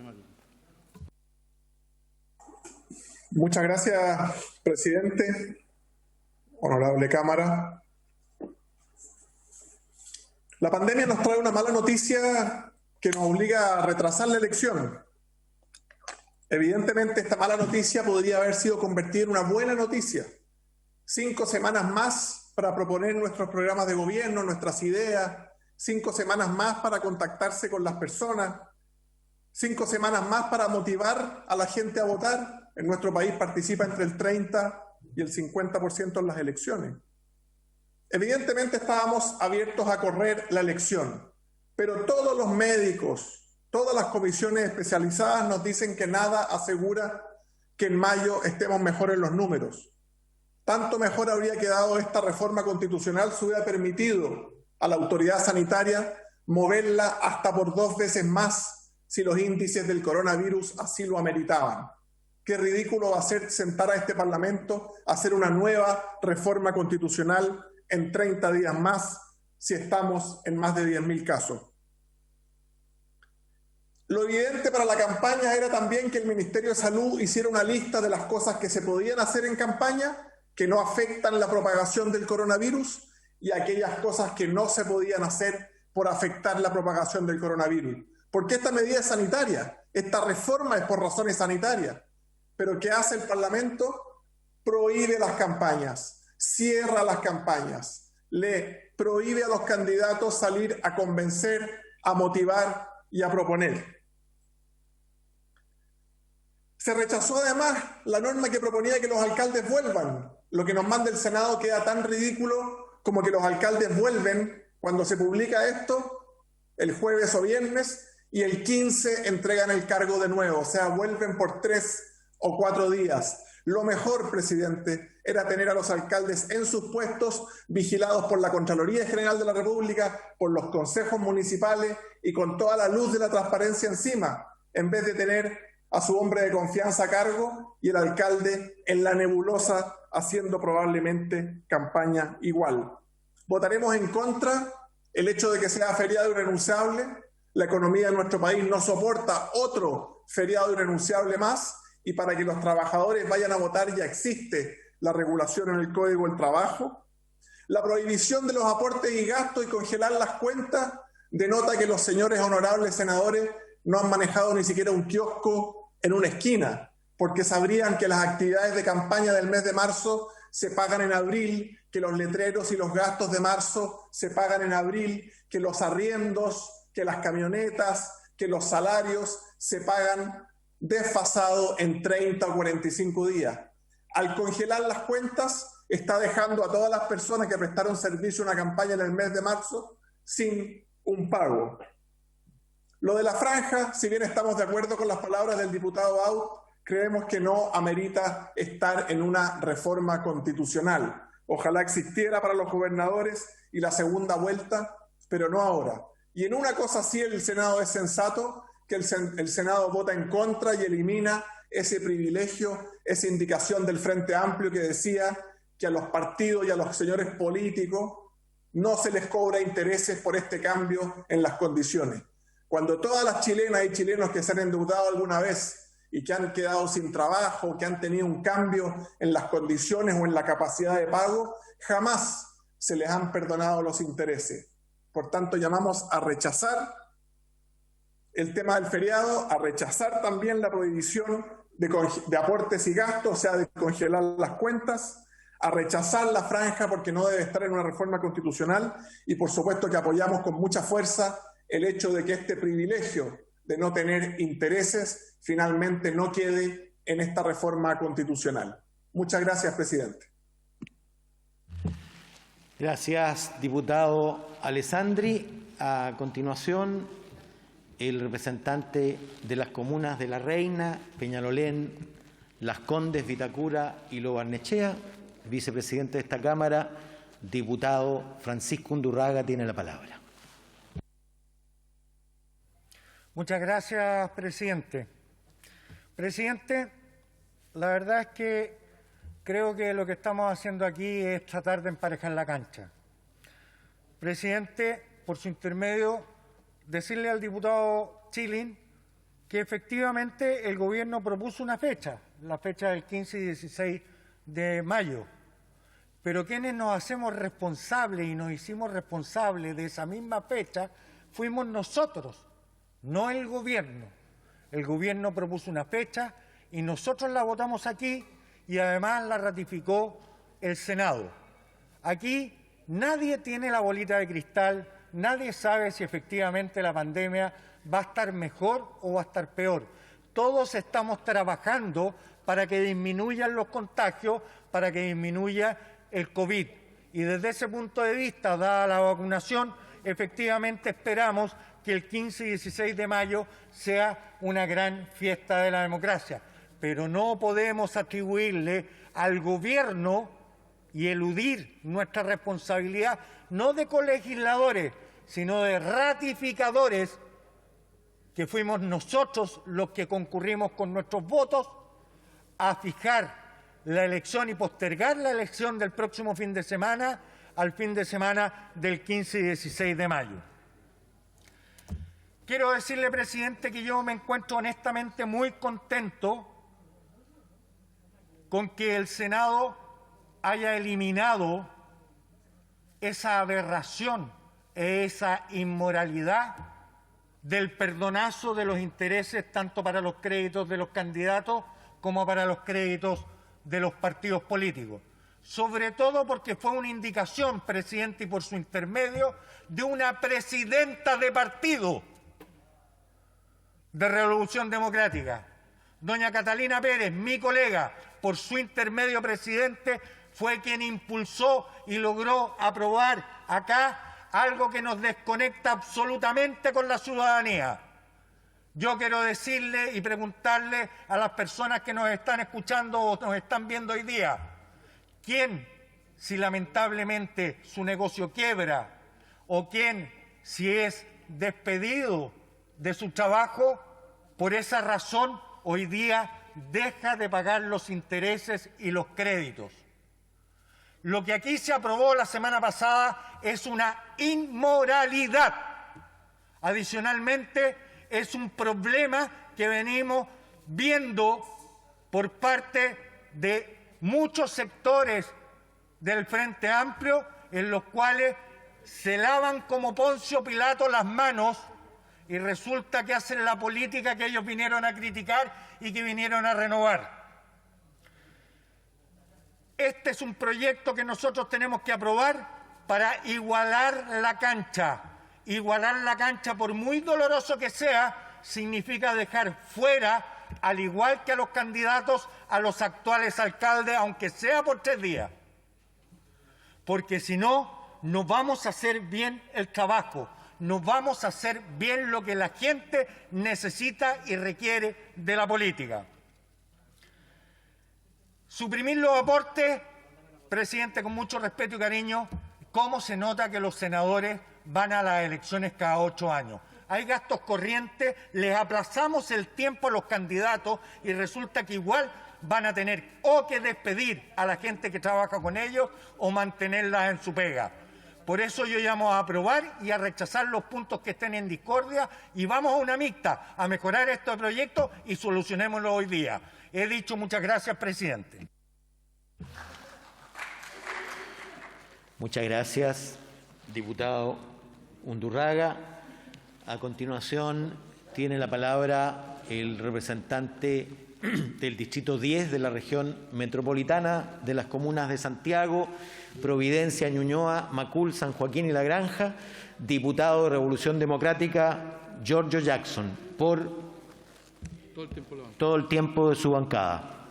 Muchas gracias, presidente. Honorable Cámara. La pandemia nos trae una mala noticia que nos obliga a retrasar la elección. Evidentemente, esta mala noticia podría haber sido convertida en una buena noticia. 5 semanas más para proponer nuestros programas de gobierno, nuestras ideas, 5 semanas más para contactarse con las personas, 5 semanas más para motivar a la gente a votar. En nuestro país participa entre el 30 y el 50% en las elecciones. Evidentemente estábamos abiertos a correr la elección, pero todos los médicos, todas las comisiones especializadas nos dicen que nada asegura que en mayo estemos mejor en los números. Tanto mejor habría quedado esta reforma constitucional si hubiera permitido a la autoridad sanitaria moverla hasta por 2 veces más si los índices del coronavirus así lo ameritaban. Qué ridículo va a ser sentar a este Parlamento a hacer una nueva reforma constitucional en 30 días más si estamos en más de 10.000 casos. Lo evidente para la campaña era también que el Ministerio de Salud hiciera una lista de las cosas que se podían hacer en campaña que no afectan la propagación del coronavirus y aquellas cosas que no se podían hacer por afectar la propagación del coronavirus. Porque esta medida es sanitaria, esta reforma es por razones sanitarias. Pero ¿qué hace el Parlamento? Prohíbe las campañas, cierra las campañas, le prohíbe a los candidatos salir a convencer, a motivar y a proponer. Se rechazó además la norma que proponía que los alcaldes vuelvan. Lo que nos manda el Senado queda tan ridículo como que los alcaldes vuelven cuando se publica esto, el jueves o viernes, y el 15 entregan el cargo de nuevo, o sea, vuelven por 3 o 4 días. Lo mejor, presidente, era tener a los alcaldes en sus puestos, vigilados por la Contraloría General de la República, por los consejos municipales y con toda la luz de la transparencia encima, en vez de tener a su hombre de confianza a cargo y el alcalde en la nebulosa haciendo probablemente campaña igual. Votaremos en contra el hecho de que sea feriado irrenunciable. La economía de nuestro país no soporta otro feriado irrenunciable más, y para que los trabajadores vayan a votar ya existe la regulación en el Código del Trabajo. La prohibición de los aportes y gastos y congelar las cuentas denota que los señores honorables senadores no han manejado ni siquiera un kiosco en una esquina, porque sabrían que las actividades de campaña del mes de marzo se pagan en abril, que los letreros y los gastos de marzo se pagan en abril, que los arriendos, que las camionetas, que los salarios se pagan desfasado en 30 o 45 días. Al congelar las cuentas, está dejando a todas las personas que prestaron servicio a una campaña en el mes de marzo sin un pago. Lo de la franja, si bien estamos de acuerdo con las palabras del diputado Aut, creemos que no amerita estar en una reforma constitucional. Ojalá existiera para los gobernadores y la segunda vuelta, pero no ahora. Y en una cosa sí el Senado es sensato, que el Senado vota en contra y elimina ese privilegio, esa indicación del Frente Amplio que decía que a los partidos y a los señores políticos no se les cobra intereses por este cambio en las condiciones. Cuando todas las chilenas y chilenos que se han endeudado alguna vez y que han quedado sin trabajo, que han tenido un cambio en las condiciones o en la capacidad de pago, jamás se les han perdonado los intereses. Por tanto, llamamos a rechazar el tema del feriado, a rechazar también la prohibición de aportes y gastos, o sea, de congelar las cuentas, a rechazar la franja porque no debe estar en una reforma constitucional y por supuesto que apoyamos con mucha fuerza el hecho de que este privilegio de no tener intereses finalmente no quede en esta reforma constitucional. Muchas gracias, presidente. Gracias, diputado Alessandri. A continuación, el representante de las comunas de La Reina, Peñalolén, Las Condes, Vitacura y Lo Barnechea, vicepresidente de esta Cámara, diputado Francisco Undurraga, tiene la palabra. Muchas gracias, presidente. Presidente, la verdad es que creo que lo que estamos haciendo aquí es tratar de emparejar la cancha. Presidente, por su intermedio, decirle al diputado Chilin que efectivamente el gobierno propuso una fecha, la fecha del 15 y 16 de mayo, Pero quienes nos hacemos responsables y nos hicimos responsables de esa misma fecha fuimos nosotros, no el gobierno. El gobierno propuso una fecha y nosotros la votamos aquí y además la ratificó el Senado. Aquí nadie tiene la bolita de cristal, nadie sabe si efectivamente la pandemia va a estar mejor o va a estar peor. Todos estamos trabajando para que disminuyan los contagios, para que disminuya el COVID. Y desde ese punto de vista, dada la vacunación, efectivamente esperamos que el 15 y 16 de mayo sea una gran fiesta de la democracia. Pero no podemos atribuirle al gobierno y eludir nuestra responsabilidad, no de colegisladores, sino de ratificadores, que fuimos nosotros los que concurrimos con nuestros votos a fijar la elección y postergar la elección del próximo fin de semana al fin de semana del 15 y 16 de mayo. Quiero decirle, presidente, que yo me encuentro honestamente muy contento con que el Senado haya eliminado esa aberración, esa inmoralidad del perdonazo de los intereses tanto para los créditos de los candidatos como para los créditos de los partidos políticos. Sobre todo porque fue una indicación, presidente, y por su intermedio, de una presidenta de partido de Revolución Democrática. Doña Catalina Pérez, mi colega, por su intermedio, presidente, fue quien impulsó y logró aprobar acá algo que nos desconecta absolutamente con la ciudadanía. Yo quiero decirle y preguntarle a las personas que nos están escuchando o nos están viendo hoy día, ¿quién, si lamentablemente su negocio quiebra, o quién, si es despedido de su trabajo, por esa razón hoy día deja de pagar los intereses y los créditos? Lo que aquí se aprobó la semana pasada es una inmoralidad. Adicionalmente, es un problema que venimos viendo por parte de muchos sectores del Frente Amplio, en los cuales se lavan como Poncio Pilato las manos y resulta que hacen la política que ellos vinieron a criticar y que vinieron a renovar. Este es un proyecto que nosotros tenemos que aprobar para igualar la cancha. Igualar la cancha, por muy doloroso que sea, significa dejar fuera, al igual que a los candidatos, a los actuales alcaldes, aunque sea por 3 días. Porque si no, no vamos a hacer bien el trabajo, no vamos a hacer bien lo que la gente necesita y requiere de la política. Suprimir los aportes, presidente, con mucho respeto y cariño, ¿cómo se nota que los senadores van a las elecciones cada 8 años? Hay gastos corrientes, les aplazamos el tiempo a los candidatos y resulta que igual van a tener o que despedir a la gente que trabaja con ellos o mantenerla en su pega. Por eso yo llamo a aprobar y a rechazar los puntos que estén en discordia y vamos a una mixta, a mejorar este proyecto y solucionémoslo hoy día. He dicho, muchas gracias, presidente. Muchas gracias, diputado Undurraga. A continuación, tiene la palabra el representante del Distrito 10 de la región metropolitana de las comunas de Santiago, Providencia, Ñuñoa, Macul, San Joaquín y La Granja, diputado de Revolución Democrática, Giorgio Jackson, por todo el tiempo de su bancada.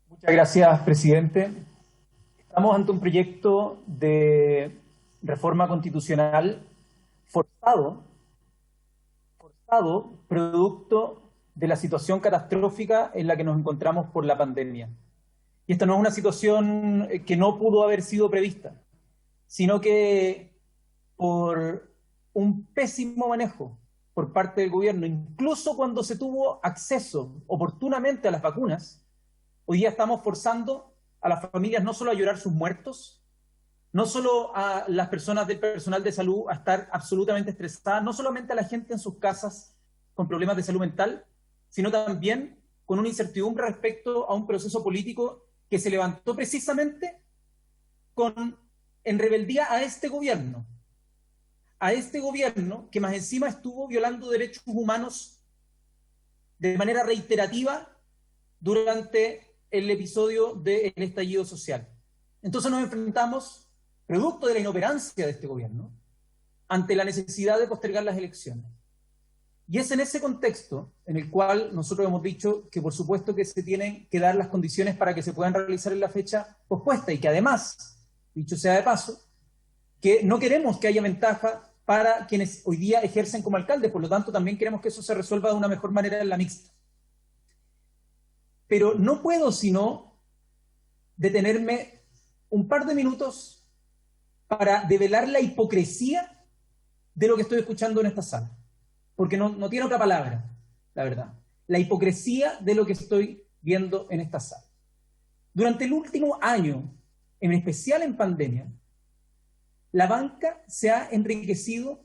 Muchas gracias, presidente. Estamos ante un proyecto de reforma constitucional forzado producto de la situación catastrófica en la que nos encontramos por la pandemia. Y esta no es una situación que no pudo haber sido prevista, sino que por un pésimo manejo por parte del gobierno, incluso cuando se tuvo acceso oportunamente a las vacunas, hoy día estamos forzando a las familias no solo a llorar sus muertos, no solo a las personas del personal de salud a estar absolutamente estresadas, no solamente a la gente en sus casas con problemas de salud mental, sino también con una incertidumbre respecto a un proceso político que se levantó precisamente en rebeldía a este gobierno que más encima estuvo violando derechos humanos de manera reiterativa durante el episodio del estallido social. Entonces nos enfrentamos, producto de la inoperancia de este gobierno, ante la necesidad de postergar las elecciones. Y es en ese contexto en el cual nosotros hemos dicho que por supuesto que se tienen que dar las condiciones para que se puedan realizar en la fecha pospuesta y que además, dicho sea de paso, que no queremos que haya ventaja para quienes hoy día ejercen como alcaldes, por lo tanto también queremos que eso se resuelva de una mejor manera en la mixta. Pero no puedo sino detenerme un par de minutos para develar la hipocresía de lo que estoy escuchando en esta sala. Porque no tiene otra palabra, la verdad. La hipocresía de lo que estoy viendo en esta sala. Durante el último año, en especial en pandemia, la banca se ha enriquecido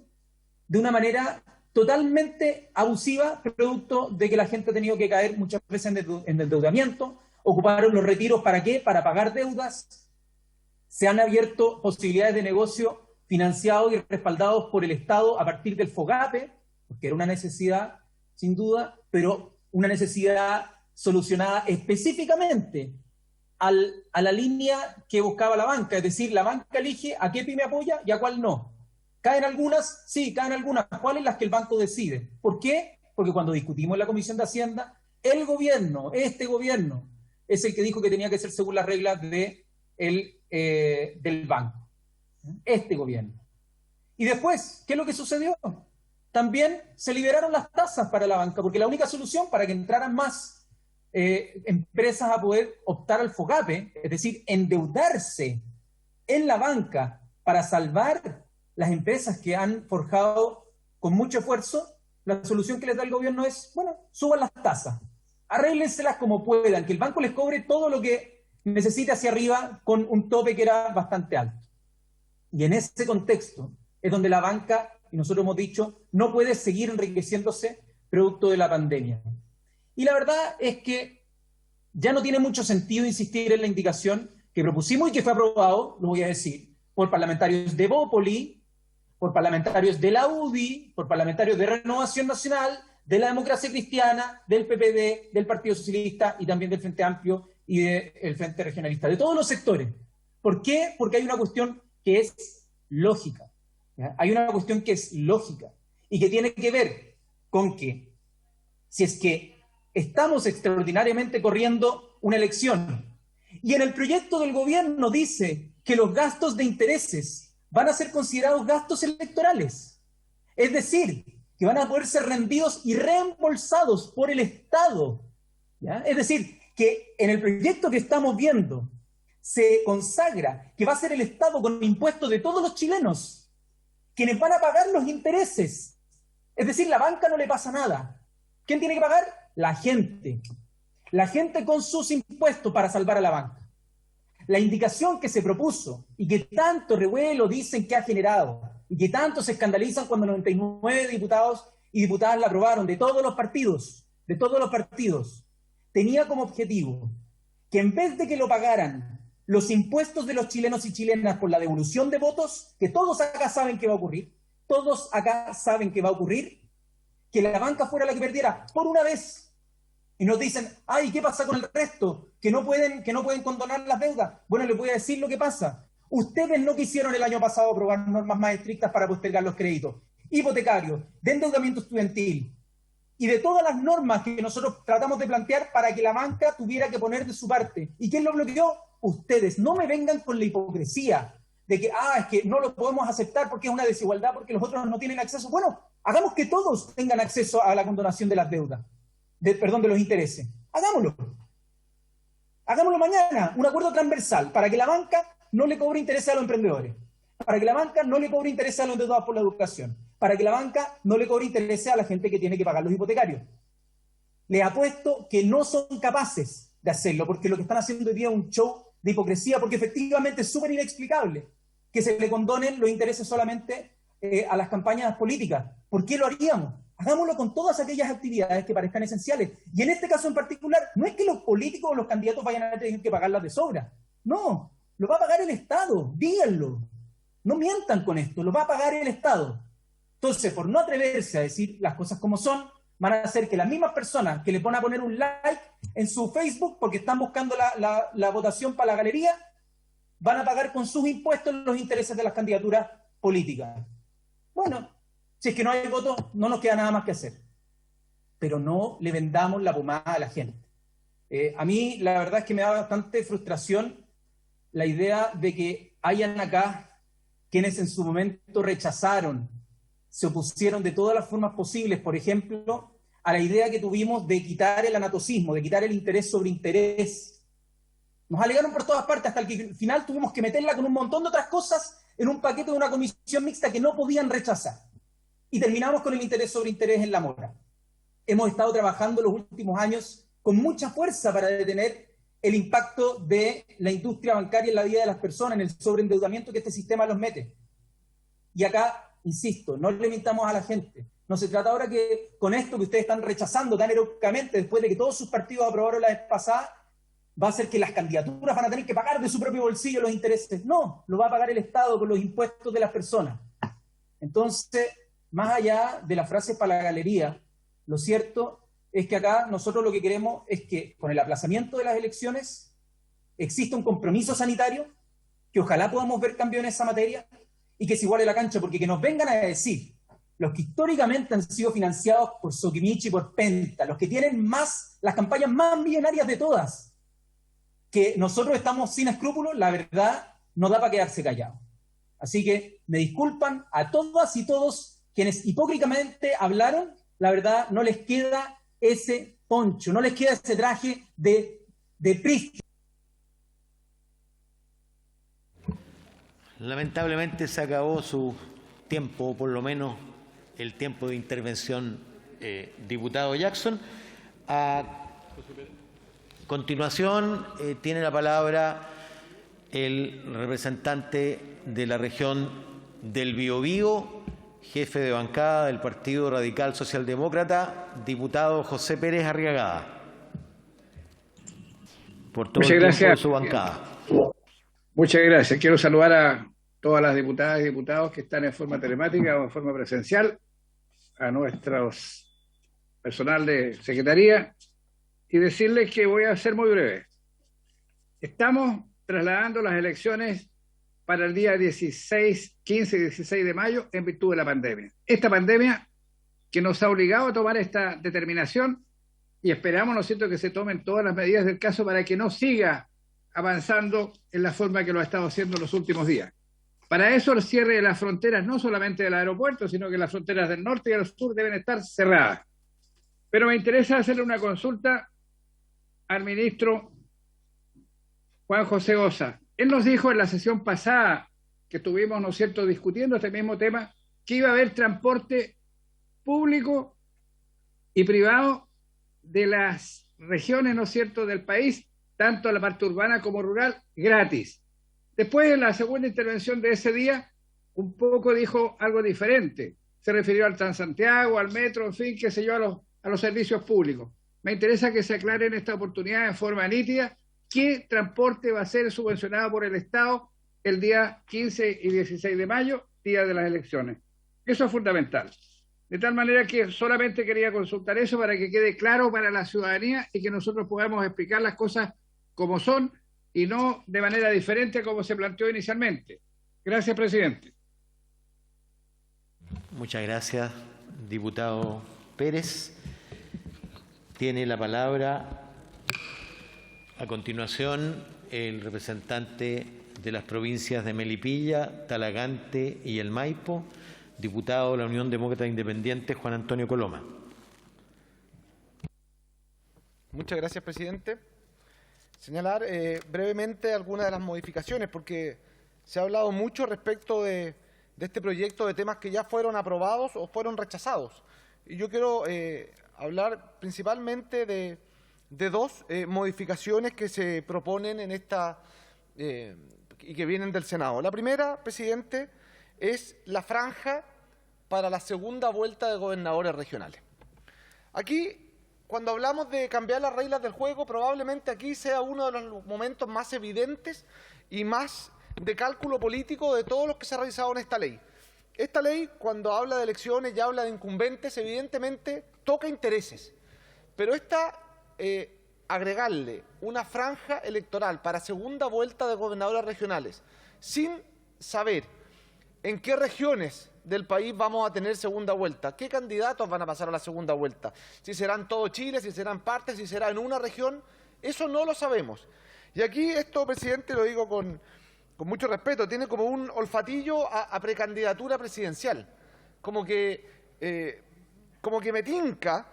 de una manera totalmente abusiva, producto de que la gente ha tenido que caer muchas veces en endeudamiento, ocuparon los retiros ¿para qué? Para pagar deudas, se han abierto posibilidades de negocio financiados y respaldados por el Estado a partir del FOGAPE, porque era una necesidad, sin duda, pero una necesidad solucionada específicamente a la línea que buscaba la banca, es decir, la banca elige a qué pyme apoya y a cuál no. ¿Caen algunas? Sí, caen algunas. ¿Cuáles? Las que el banco decide. ¿Por qué? Porque cuando discutimos en la Comisión de Hacienda, el gobierno, este gobierno, es el que dijo que tenía que ser según las reglas del banco. Este gobierno. Y después, ¿qué es lo que sucedió? También se liberaron las tasas para la banca, porque la única solución para que entraran más empresas a poder optar al FOGAPE, es decir, endeudarse en la banca para salvar las empresas que han forjado con mucho esfuerzo, la solución que les da el gobierno es, bueno, suban las tasas, arréglenselas como puedan, que el banco les cobre todo lo que necesite hacia arriba con un tope que era bastante alto. Y en ese contexto es donde la banca, y nosotros hemos dicho, no puede seguir enriqueciéndose producto de la pandemia. Y la verdad es que ya no tiene mucho sentido insistir en la indicación que propusimos y que fue aprobado, lo voy a decir, por parlamentarios de Bópoli, por parlamentarios de la UDI, por parlamentarios de Renovación Nacional, de la Democracia Cristiana, del PPD, del Partido Socialista y también del Frente Amplio y del Frente Regionalista, de todos los sectores. ¿Por qué? Porque hay una cuestión que es lógica. ¿Ya? Hay una cuestión que es lógica y que tiene que ver con que si es que estamos extraordinariamente corriendo una elección y en el proyecto del gobierno dice que los gastos de intereses van a ser considerados gastos electorales, es decir, que van a poder ser rendidos y reembolsados por el Estado, ¿ya? Es decir, que en el proyecto que estamos viendo se consagra que va a ser el Estado con impuestos de todos los chilenos quienes van a pagar los intereses, es decir, la banca no le pasa nada. ¿Quién tiene que pagar? La gente con sus impuestos para salvar a la banca. La indicación que se propuso y que tanto revuelo dicen que ha generado y que tanto se escandalizan cuando 99 diputados y diputadas la aprobaron de todos los partidos, tenía como objetivo que en vez de que lo pagaran los impuestos de los chilenos y chilenas por la devolución de votos, que todos acá saben que va a ocurrir, que la banca fuera la que perdiera por una vez. Y nos dicen, ay, ¿qué pasa con el resto? Que no pueden condonar las deudas. Bueno, les voy a decir lo que pasa. Ustedes no quisieron el año pasado aprobar normas más estrictas para postergar los créditos hipotecarios, de endeudamiento estudiantil y de todas las normas que nosotros tratamos de plantear para que la banca tuviera que poner de su parte. ¿Y quién lo bloqueó? Ustedes. No me vengan con la hipocresía de que, es que no lo podemos aceptar porque es una desigualdad, porque los otros no tienen acceso. Bueno, hagamos que todos tengan acceso a la condonación de las deudas, de los intereses. Hagámoslo. Hagámoslo mañana, un acuerdo transversal para que la banca no le cobre intereses a los emprendedores, para que la banca no le cobre intereses a los endeudados por la educación, para que la banca no le cobre intereses a la gente que tiene que pagar los hipotecarios. Les apuesto que no son capaces de hacerlo, porque lo que están haciendo hoy día es un show de hipocresía, porque efectivamente es súper inexplicable que se le condonen los intereses solamente a las campañas políticas. ¿Por qué lo haríamos? hagámoslo con todas aquellas actividades que parezcan esenciales. Y en este caso en particular, no es que los políticos o los candidatos vayan a tener que pagarlas de sobra. No, lo va a pagar el Estado, díganlo. No mientan con esto, lo va a pagar el Estado. Entonces, por no atreverse a decir las cosas como son, van a hacer que las mismas personas que le van a poner un like en su Facebook porque están buscando la votación para la galería, van a pagar con sus impuestos los intereses de las candidaturas políticas. Bueno, si es que no hay votos, no nos queda nada más que hacer. Pero no le vendamos la pomada a la gente. A mí la verdad es que me da bastante frustración la idea de que hayan acá quienes en su momento rechazaron, se opusieron de todas las formas posibles, por ejemplo, a la idea que tuvimos de quitar el anatocismo, de quitar el interés sobre interés. Nos alegaron por todas partes hasta que al final tuvimos que meterla con un montón de otras cosas en un paquete de una comisión mixta que no podían rechazar. Y terminamos con el interés sobre interés en la mora. Hemos estado trabajando los últimos años con mucha fuerza para detener el impacto de la industria bancaria en la vida de las personas, en el sobreendeudamiento que este sistema los mete. Y acá, insisto, no le mintamos a la gente. No se trata ahora que con esto que ustedes están rechazando tan heroicamente después de que todos sus partidos aprobaron la vez pasada, va a ser que las candidaturas van a tener que pagar de su propio bolsillo los intereses. No, lo va a pagar el Estado con los impuestos de las personas. Entonces, más allá de las frases para la galería, lo cierto es que acá nosotros lo que queremos es que con el aplazamiento de las elecciones exista un compromiso sanitario, que ojalá podamos ver cambio en esa materia y que se iguale la cancha, porque que nos vengan a decir los que históricamente han sido financiados por Sokimich y por Penta, los que tienen las campañas más millonarias de todas, que nosotros estamos sin escrúpulos, la verdad no da para quedarse callados. Así que me disculpan a todas y todos quienes hipócritamente hablaron, la verdad no les queda ese poncho, no les queda ese traje de príncipe. Lamentablemente se acabó su tiempo, o por lo menos el tiempo de intervención, diputado Jackson. A continuación, tiene la palabra el representante de la región del Biobío, jefe de bancada del Partido Radical Socialdemócrata, diputado José Pérez Arriagada. Por todo el tiempo de su bancada. Muchas gracias. Quiero saludar a todas las diputadas y diputados que están en forma telemática o en forma presencial, a nuestros personal de secretaría, y decirles que voy a ser muy breve. Estamos trasladando las elecciones para el día 16, 15 y 16 de mayo en virtud de la pandemia. Esta pandemia que nos ha obligado a tomar esta determinación, y esperamos, ¿no es cierto?, que se tomen todas las medidas del caso para que no siga avanzando en la forma que lo ha estado haciendo en los últimos días. Para eso el cierre de las fronteras, no solamente del aeropuerto, sino que las fronteras del norte y del sur deben estar cerradas. Pero me interesa hacerle una consulta al ministro Juan José Ossa. Él nos dijo en la sesión pasada que estuvimos, ¿no es cierto?, discutiendo este mismo tema, que iba a haber transporte público y privado de las regiones, ¿no es cierto?, del país, tanto la parte urbana como rural, gratis. Después, en la segunda intervención de ese día, un poco dijo algo diferente. Se refirió al Transantiago, al metro, en fin, qué sé yo, a los servicios públicos. Me interesa que se aclare en esta oportunidad en forma nítida qué transporte va a ser subvencionado por el Estado el día 15 y 16 de mayo, día de las elecciones. Eso es fundamental. De tal manera que solamente quería consultar eso para que quede claro para la ciudadanía y que nosotros podamos explicar las cosas como son y no de manera diferente a como se planteó inicialmente. Gracias, presidente. Muchas gracias, diputado Pérez. Tiene la palabra a continuación el representante de las provincias de Melipilla, Talagante y el Maipo, diputado de la Unión Demócrata Independiente, Juan Antonio Coloma. Muchas gracias, presidente. Señalar brevemente algunas de las modificaciones, porque se ha hablado mucho respecto de este proyecto de temas que ya fueron aprobados o fueron rechazados. Y yo quiero hablar principalmente de dos modificaciones que se proponen en esta y que vienen del Senado. La primera, presidente, es la franja para la segunda vuelta de gobernadores regionales. Aquí, cuando hablamos de cambiar las reglas del juego, probablemente aquí sea uno de los momentos más evidentes y más de cálculo político de todos los que se ha realizado en esta ley. Esta ley, cuando habla de elecciones y habla de incumbentes, evidentemente toca intereses, pero agregarle una franja electoral para segunda vuelta de gobernadores regionales, sin saber en qué regiones del país vamos a tener segunda vuelta, qué candidatos van a pasar a la segunda vuelta, si serán todo Chile, si serán partes, si será en una región, eso no lo sabemos. Y aquí esto, presidente, lo digo con mucho respeto, tiene como un olfatillo a precandidatura presidencial, como que me tinca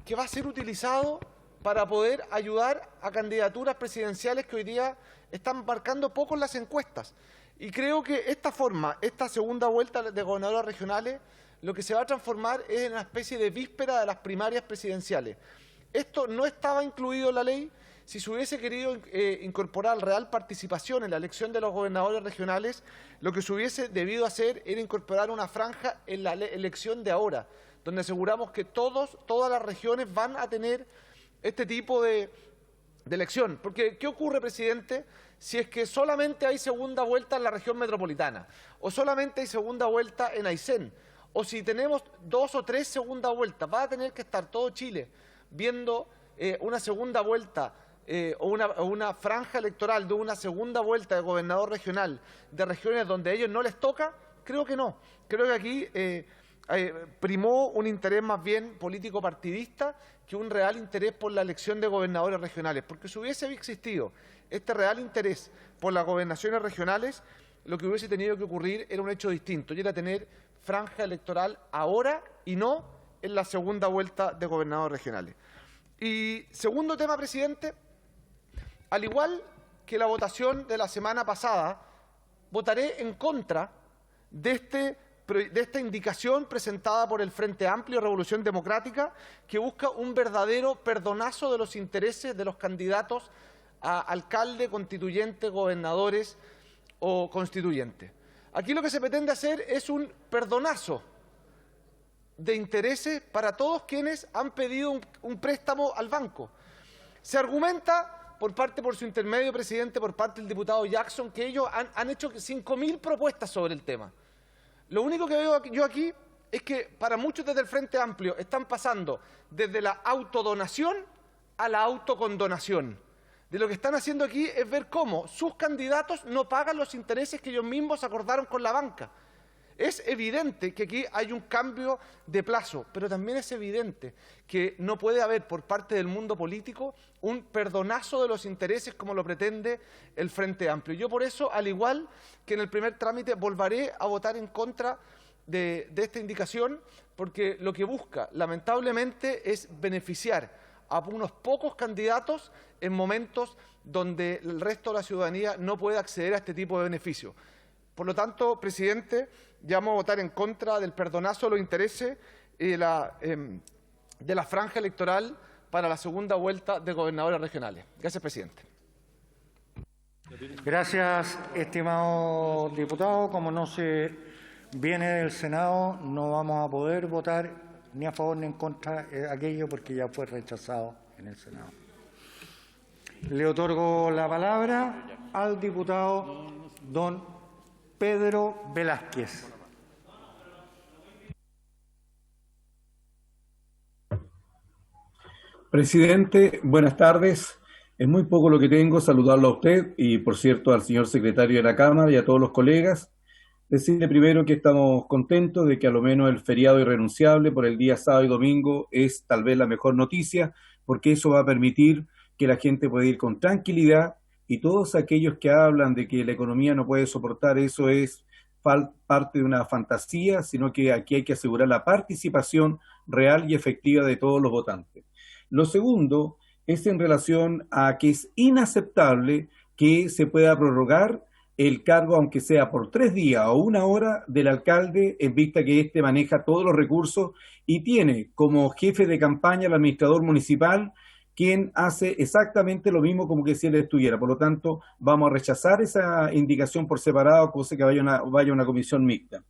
que va a ser utilizado para poder ayudar a candidaturas presidenciales que hoy día están marcando poco en las encuestas. Y creo que esta segunda vuelta de gobernadores regionales, lo que se va a transformar es en una especie de víspera de las primarias presidenciales. Esto no estaba incluido en la ley. Si se hubiese querido incorporar real participación en la elección de los gobernadores regionales, lo que se hubiese debido hacer era incorporar una franja en la elección de ahora, donde aseguramos que todas las regiones van a tener este tipo de elección. Porque, ¿qué ocurre, presidente, si es que solamente hay segunda vuelta en la región metropolitana, o solamente hay segunda vuelta en Aysén, o si tenemos 2 o 3 segundas vueltas? Va a tener que estar todo Chile viendo una segunda vuelta o una franja electoral de una segunda vuelta de gobernador regional de regiones donde a ellos no les toca. Creo que no. Creo que aquí primó un interés más bien político partidista que un real interés por la elección de gobernadores regionales, porque si hubiese existido este real interés por las gobernaciones regionales, lo que hubiese tenido que ocurrir era un hecho distinto, y era tener franja electoral ahora y no en la segunda vuelta de gobernadores regionales. Y segundo tema, presidente, al igual que la votación de la semana pasada, votaré en contra de esta indicación presentada por el Frente Amplio Revolución Democrática, que busca un verdadero perdonazo de los intereses de los candidatos a alcalde, constituyente, gobernadores o constituyente. Aquí lo que se pretende hacer es un perdonazo de intereses para todos quienes han pedido un préstamo al banco. Se argumenta por su intermedio, presidente, por parte del diputado Jackson, que ellos han hecho 5.000 propuestas sobre el tema. Lo único que veo yo aquí es que para muchos desde el Frente Amplio están pasando desde la autodonación a la autocondonación. De lo que están haciendo aquí es ver cómo sus candidatos no pagan los intereses que ellos mismos acordaron con la banca. Es evidente que aquí hay un cambio de plazo, pero también es evidente que no puede haber por parte del mundo político un perdonazo de los intereses como lo pretende el Frente Amplio. Yo por eso, al igual que en el primer trámite, volveré a votar en contra de esta indicación, porque lo que busca, lamentablemente, es beneficiar a unos pocos candidatos en momentos donde el resto de la ciudadanía no puede acceder a este tipo de beneficios. Por lo tanto, presidente, llamo a votar en contra del perdonazo de los intereses y de la franja electoral para la segunda vuelta de gobernadores regionales. Gracias, presidente. Gracias, estimado diputado. Como no se viene del Senado, no vamos a poder votar ni a favor ni en contra de aquello porque ya fue rechazado en el Senado. Le otorgo la palabra al diputado don Pedro Velázquez. Presidente, buenas tardes. Es muy poco lo que tengo, saludarlo a usted y, por cierto, al señor secretario de la Cámara y a todos los colegas. Decirle primero que estamos contentos de que a lo menos el feriado irrenunciable por el día sábado y domingo es tal vez la mejor noticia, porque eso va a permitir que la gente pueda ir con tranquilidad, y todos aquellos que hablan de que la economía no puede soportar eso es parte de una fantasía, sino que aquí hay que asegurar la participación real y efectiva de todos los votantes. Lo segundo es en relación a que es inaceptable que se pueda prorrogar el cargo, aunque sea por 3 días o 1 hora, del alcalde, en vista que éste maneja todos los recursos y tiene como jefe de campaña al administrador municipal, quien hace exactamente lo mismo como que si él estuviera. Por lo tanto, vamos a rechazar esa indicación por separado, cosa que vaya a una comisión mixta.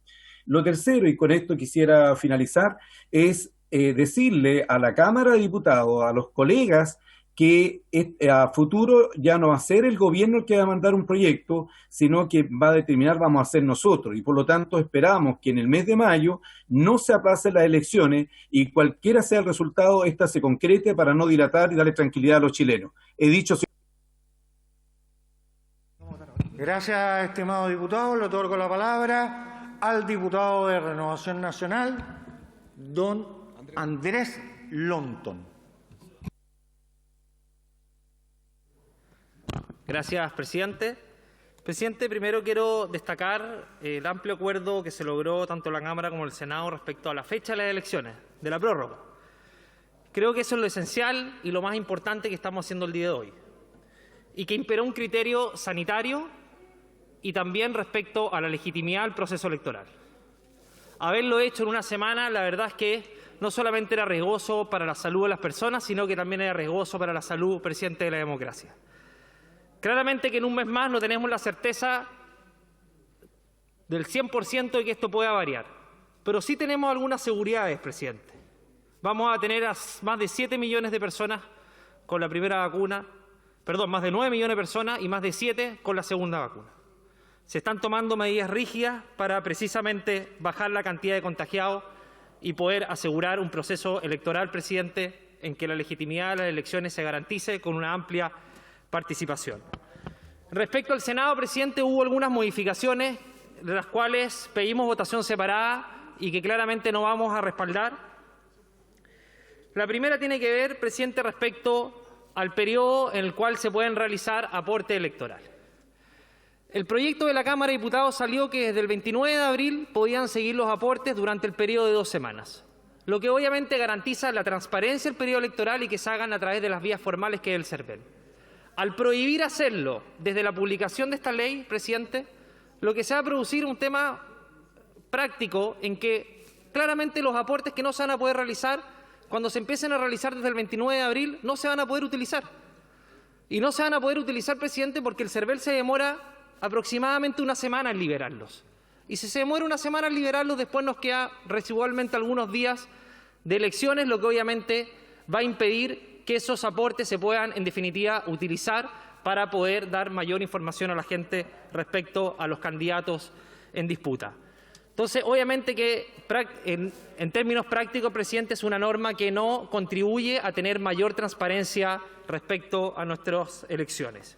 Lo tercero, y con esto quisiera finalizar, es decirle a la Cámara de Diputados, a los colegas, que a futuro ya no va a ser el gobierno el que va a mandar un proyecto, sino que va a determinar vamos a hacer nosotros. Y por lo tanto esperamos que en el mes de mayo no se aplacen las elecciones y cualquiera sea el resultado, esta se concrete para no dilatar y darle tranquilidad a los chilenos. He dicho... Gracias, estimado diputado. Le otorgo la palabra al diputado de Renovación Nacional, don Andrés Lonton. Gracias, presidente. Presidente, primero quiero destacar el amplio acuerdo que se logró tanto en la Cámara como en el Senado respecto a la fecha de las elecciones, de la prórroga. Creo que eso es lo esencial y lo más importante que estamos haciendo el día de hoy. Y que imperó un criterio sanitario y también respecto a la legitimidad del proceso electoral. Haberlo hecho en una semana, la verdad es que no solamente era riesgoso para la salud de las personas, sino que también era riesgoso para la salud, presidente, de la democracia. Claramente que en un mes más no tenemos la certeza del 100% de que esto pueda variar, pero sí tenemos algunas seguridades, presidente. Vamos a tener a más de 7 millones de personas con la primera vacuna, más de 9 millones de personas y más de 7 con la segunda vacuna. Se están tomando medidas rígidas para precisamente bajar la cantidad de contagiados y poder asegurar un proceso electoral, presidente, en que la legitimidad de las elecciones se garantice con una amplia participación. Respecto al Senado, presidente, hubo algunas modificaciones de las cuales pedimos votación separada y que claramente no vamos a respaldar. La primera tiene que ver, presidente, respecto al periodo en el cual se pueden realizar aportes electorales. El proyecto de la Cámara de Diputados salió que desde el 29 de abril podían seguir los aportes durante el periodo de 2 semanas, lo que obviamente garantiza la transparencia del periodo electoral y que se hagan a través de las vías formales que es el CERVEL. Al prohibir hacerlo desde la publicación de esta ley, presidente, lo que se va a producir un tema práctico en que claramente los aportes que no se van a poder realizar, cuando se empiecen a realizar desde el 29 de abril, no se van a poder utilizar. Y no se van a poder utilizar, presidente, porque el CERVEL se demora aproximadamente una semana en liberarlos. Y si se demora una semana en liberarlos, después nos queda residualmente algunos días de elecciones, lo que obviamente va a impedir que esos aportes se puedan, en definitiva, utilizar para poder dar mayor información a la gente respecto a los candidatos en disputa. Entonces, obviamente que en términos prácticos, presidente, es una norma que no contribuye a tener mayor transparencia respecto a nuestras elecciones.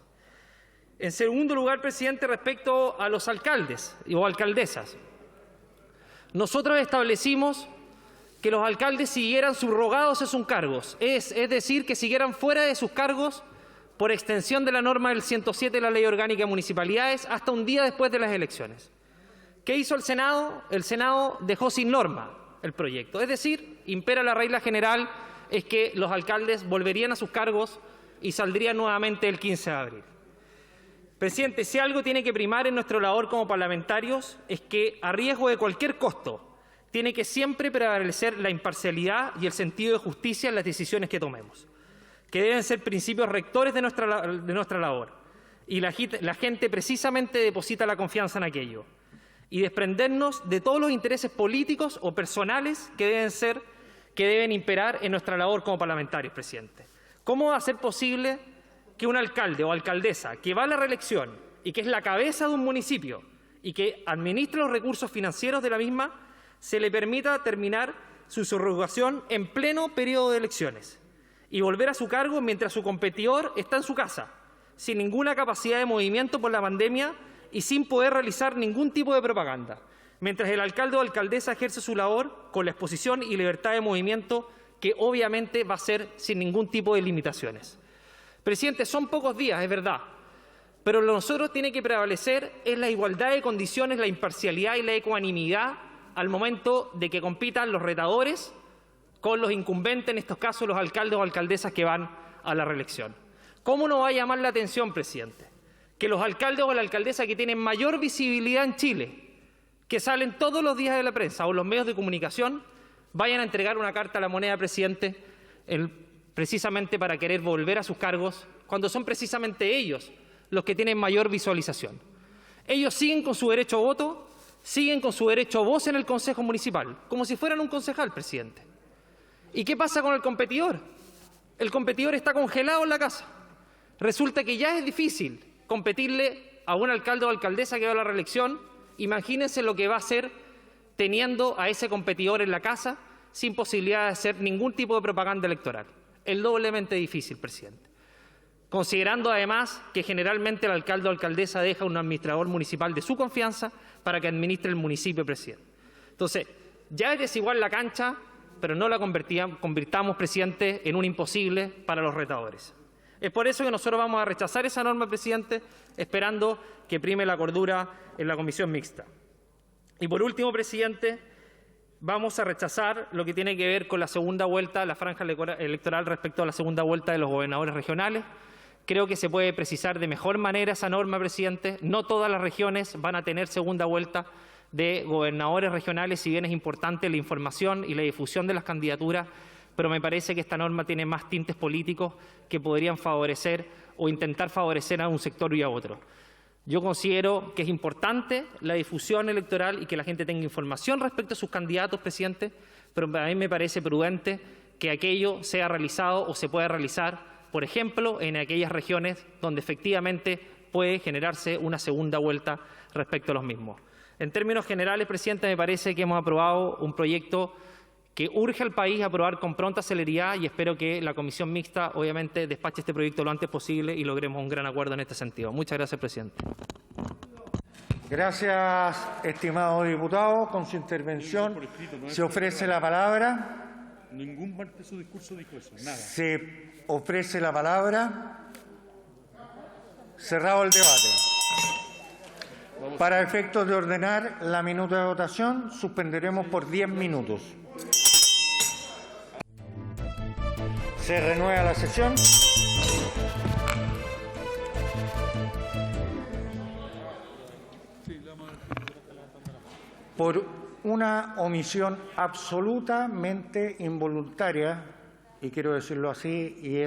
En segundo lugar, presidente, respecto a los alcaldes o alcaldesas. Nosotros establecimos que los alcaldes siguieran subrogados en sus cargos, es decir, que siguieran fuera de sus cargos por extensión de la norma del 107 de la Ley Orgánica de Municipalidades hasta un día después de las elecciones. ¿Qué hizo el Senado? El Senado dejó sin norma el proyecto, es decir, impera la regla general, es que los alcaldes volverían a sus cargos y saldrían nuevamente el 15 de abril. Presidente, si algo tiene que primar en nuestra labor como parlamentarios es que, a riesgo de cualquier costo, tiene que siempre prevalecer la imparcialidad y el sentido de justicia en las decisiones que tomemos, que deben ser principios rectores de nuestra labor. Y la gente precisamente deposita la confianza en aquello. Y desprendernos de todos los intereses políticos o personales que deben imperar en nuestra labor como parlamentarios, presidente. ¿Cómo va a ser posible que un alcalde o alcaldesa que va a la reelección y que es la cabeza de un municipio y que administra los recursos financieros de la misma, se le permita terminar su subrogación en pleno periodo de elecciones y volver a su cargo mientras su competidor está en su casa, sin ninguna capacidad de movimiento por la pandemia y sin poder realizar ningún tipo de propaganda, mientras el alcalde o alcaldesa ejerce su labor con la exposición y libertad de movimiento que obviamente va a ser sin ningún tipo de limitaciones? Presidente, son pocos días, es verdad, pero lo que nosotros tiene que prevalecer es la igualdad de condiciones, la imparcialidad y la ecuanimidad al momento de que compitan los retadores con los incumbentes, en estos casos los alcaldes o alcaldesas que van a la reelección. ¿Cómo no va a llamar la atención, presidente, que los alcaldes o la alcaldesa que tienen mayor visibilidad en Chile, que salen todos los días de la prensa o los medios de comunicación, vayan a entregar una carta a la moneda, presidente, precisamente para querer volver a sus cargos, cuando son precisamente ellos los que tienen mayor visualización? Ellos siguen con su derecho a voto siguen con su derecho a voz en el Consejo Municipal, como si fueran un concejal, presidente. ¿Y qué pasa con el competidor? El competidor está congelado en la casa. Resulta que ya es difícil competirle a un alcalde o alcaldesa que va a la reelección. Imagínense lo que va a hacer teniendo a ese competidor en la casa sin posibilidad de hacer ningún tipo de propaganda electoral. Es doblemente difícil, presidente. Considerando además que generalmente el alcalde o alcaldesa deja a un administrador municipal de su confianza para que administre el municipio, presidente. Entonces, ya es desigual la cancha, pero no la convirtamos, presidente, en un imposible para los retadores. Es por eso que nosotros vamos a rechazar esa norma, presidente, esperando que prime la cordura en la comisión mixta. Y por último, presidente, vamos a rechazar lo que tiene que ver con la segunda vuelta, la franja electoral respecto a la segunda vuelta de los gobernadores regionales. Creo que se puede precisar de mejor manera esa norma, presidente. No todas las regiones van a tener segunda vuelta de gobernadores regionales, si bien es importante la información y la difusión de las candidaturas, pero me parece que esta norma tiene más tintes políticos que podrían favorecer o intentar favorecer a un sector y a otro. Yo considero que es importante la difusión electoral y que la gente tenga información respecto a sus candidatos, presidente, pero a mí me parece prudente que aquello sea realizado o se pueda realizar, por ejemplo, en aquellas regiones donde efectivamente puede generarse una segunda vuelta respecto a los mismos. En términos generales, presidente, me parece que hemos aprobado un proyecto que urge al país a aprobar con pronta celeridad y espero que la comisión mixta, obviamente, despache este proyecto lo antes posible y logremos un gran acuerdo en este sentido. Muchas gracias, presidente. Gracias, estimado diputado. Con su intervención se ofrece la palabra. Ningún parte de su discurso dijo eso, nada. Se ofrece la palabra. Cerrado el debate. Para efectos de ordenar la minuta de votación, suspenderemos por 10 minutos. Se renueva la sesión. Por una omisión absolutamente involuntaria, y quiero decirlo así, y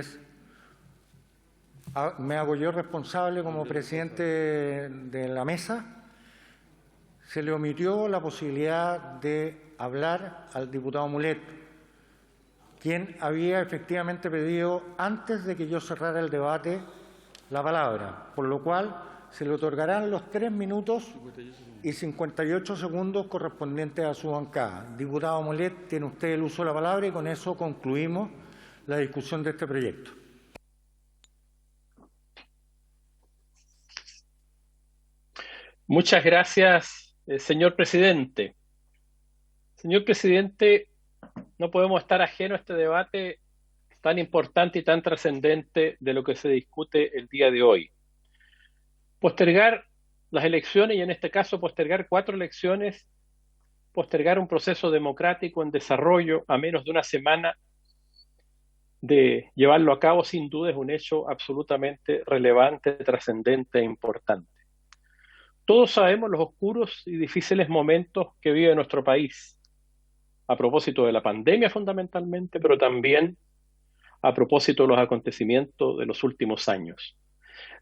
me hago yo responsable como presidente de la mesa, se le omitió la posibilidad de hablar al diputado Mulet, quien había efectivamente pedido, antes de que yo cerrara el debate, la palabra, por lo cual se le otorgarán los 3 minutos y 58 segundos correspondientes a su bancada. Diputado Mulet, tiene usted el uso de la palabra y con eso concluimos la discusión de este proyecto. Muchas gracias, señor presidente. Señor presidente, no podemos estar ajenos a este debate tan importante y tan trascendente de lo que se discute el día de hoy. Postergar las elecciones, y en este caso postergar 4 elecciones, postergar un proceso democrático en desarrollo a menos de una semana de llevarlo a cabo, sin duda es un hecho absolutamente relevante, trascendente e importante. Todos sabemos los oscuros y difíciles momentos que vive nuestro país, a propósito de la pandemia fundamentalmente, pero también a propósito de los acontecimientos de los últimos años.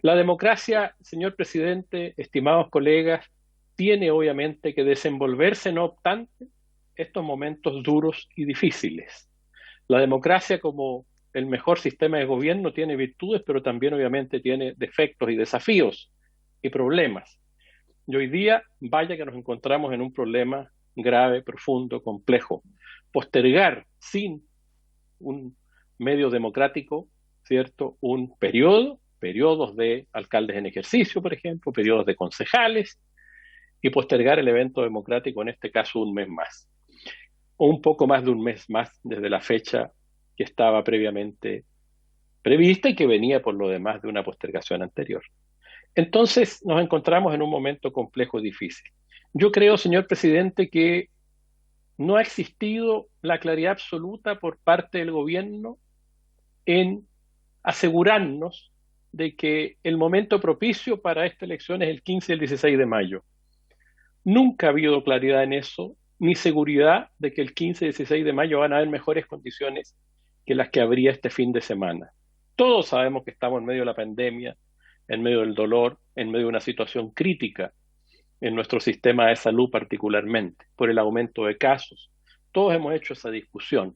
La democracia, señor presidente, estimados colegas, tiene obviamente que desenvolverse, no obstante, estos momentos duros y difíciles. La democracia, como el mejor sistema de gobierno, tiene virtudes, pero también obviamente tiene defectos y desafíos y problemas. Y hoy día, vaya que nos encontramos en un problema grave, profundo, complejo. Postergar sin un medio democrático, ¿cierto?, un periodos de alcaldes en ejercicio, por ejemplo, periodos de concejales, y postergar el evento democrático, en este caso, un mes más. O un poco más de un mes más desde la fecha que estaba previamente prevista y que venía por lo demás de una postergación anterior. Entonces nos encontramos en un momento complejo y difícil. Yo creo, señor presidente, que no ha existido la claridad absoluta por parte del gobierno en asegurarnos de que el momento propicio para esta elección es el 15 y el 16 de mayo. Nunca ha habido claridad en eso, ni seguridad de que el 15 y 16 de mayo van a haber mejores condiciones que las que habría este fin de semana. Todos sabemos que estamos en medio de la pandemia, en medio del dolor, en medio de una situación crítica en nuestro sistema de salud particularmente, por el aumento de casos. Todos hemos hecho esa discusión.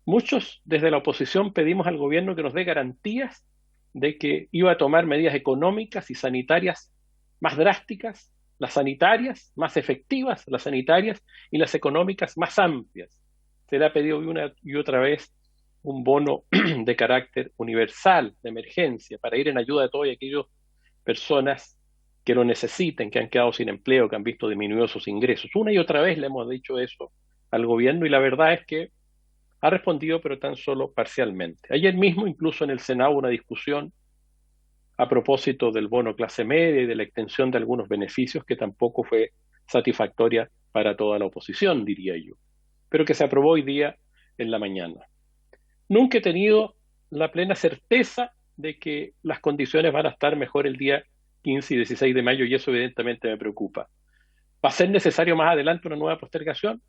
Muchos desde la oposición pedimos al gobierno que nos dé garantías de que iba a tomar medidas económicas y sanitarias más drásticas, las sanitarias más efectivas, las sanitarias y las económicas más amplias. Se le ha pedido una y otra vez un bono de carácter universal, de emergencia, para ir en ayuda de todas aquellas personas que lo necesiten, que han quedado sin empleo, que han visto disminuidos sus ingresos. Una y otra vez le hemos dicho eso al gobierno y la verdad es que ha respondido, pero tan solo parcialmente. Ayer mismo, incluso en el Senado, una discusión a propósito del bono clase media y de la extensión de algunos beneficios que tampoco fue satisfactoria para toda la oposición, diría yo, pero que se aprobó hoy día en la mañana. Nunca he tenido la plena certeza de que las condiciones van a estar mejor el día 15 y 16 de mayo y eso evidentemente me preocupa. ¿Va a ser necesario más adelante una nueva postergación?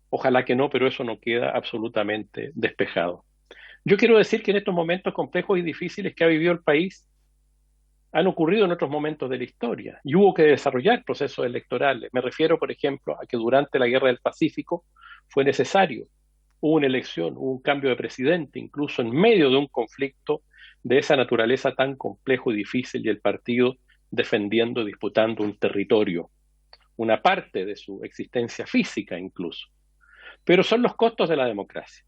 Ojalá que no, pero eso no queda absolutamente despejado. Yo quiero decir que en estos momentos complejos y difíciles que ha vivido el país, han ocurrido en otros momentos de la historia y hubo que desarrollar procesos electorales. Me refiero, por ejemplo, a que durante la Guerra del Pacífico fue necesario. Hubo una elección, hubo un cambio de presidente, incluso en medio de un conflicto de esa naturaleza tan complejo y difícil y el partido defendiendo, disputando un territorio, una parte de su existencia física incluso. Pero son los costos de la democracia.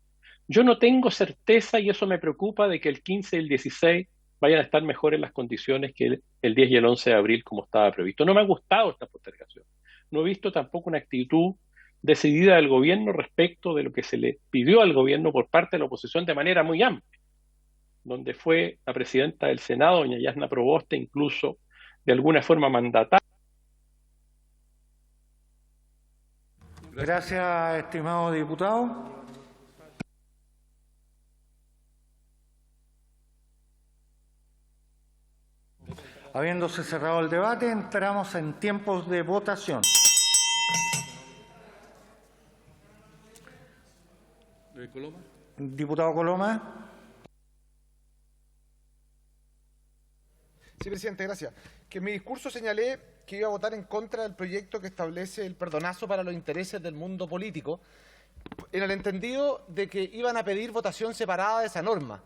Yo no tengo certeza, y eso me preocupa, de que el 15 y el 16 vayan a estar mejor en las condiciones que el 10 y el 11 de abril como estaba previsto. No me ha gustado esta postergación. No he visto tampoco una actitud decidida del gobierno respecto de lo que se le pidió al gobierno por parte de la oposición de manera muy amplia, donde fue la presidenta del Senado, doña Yasna Proboste, incluso de alguna forma mandataria. Gracias, estimado diputado. Habiéndose cerrado el debate, entramos en tiempos de votación. Coloma. Diputado Coloma. Sí, presidente, gracias. Que en mi discurso señalé que iba a votar en contra del proyecto que establece el perdonazo para los intereses del mundo político, en el entendido de que iban a pedir votación separada de esa norma.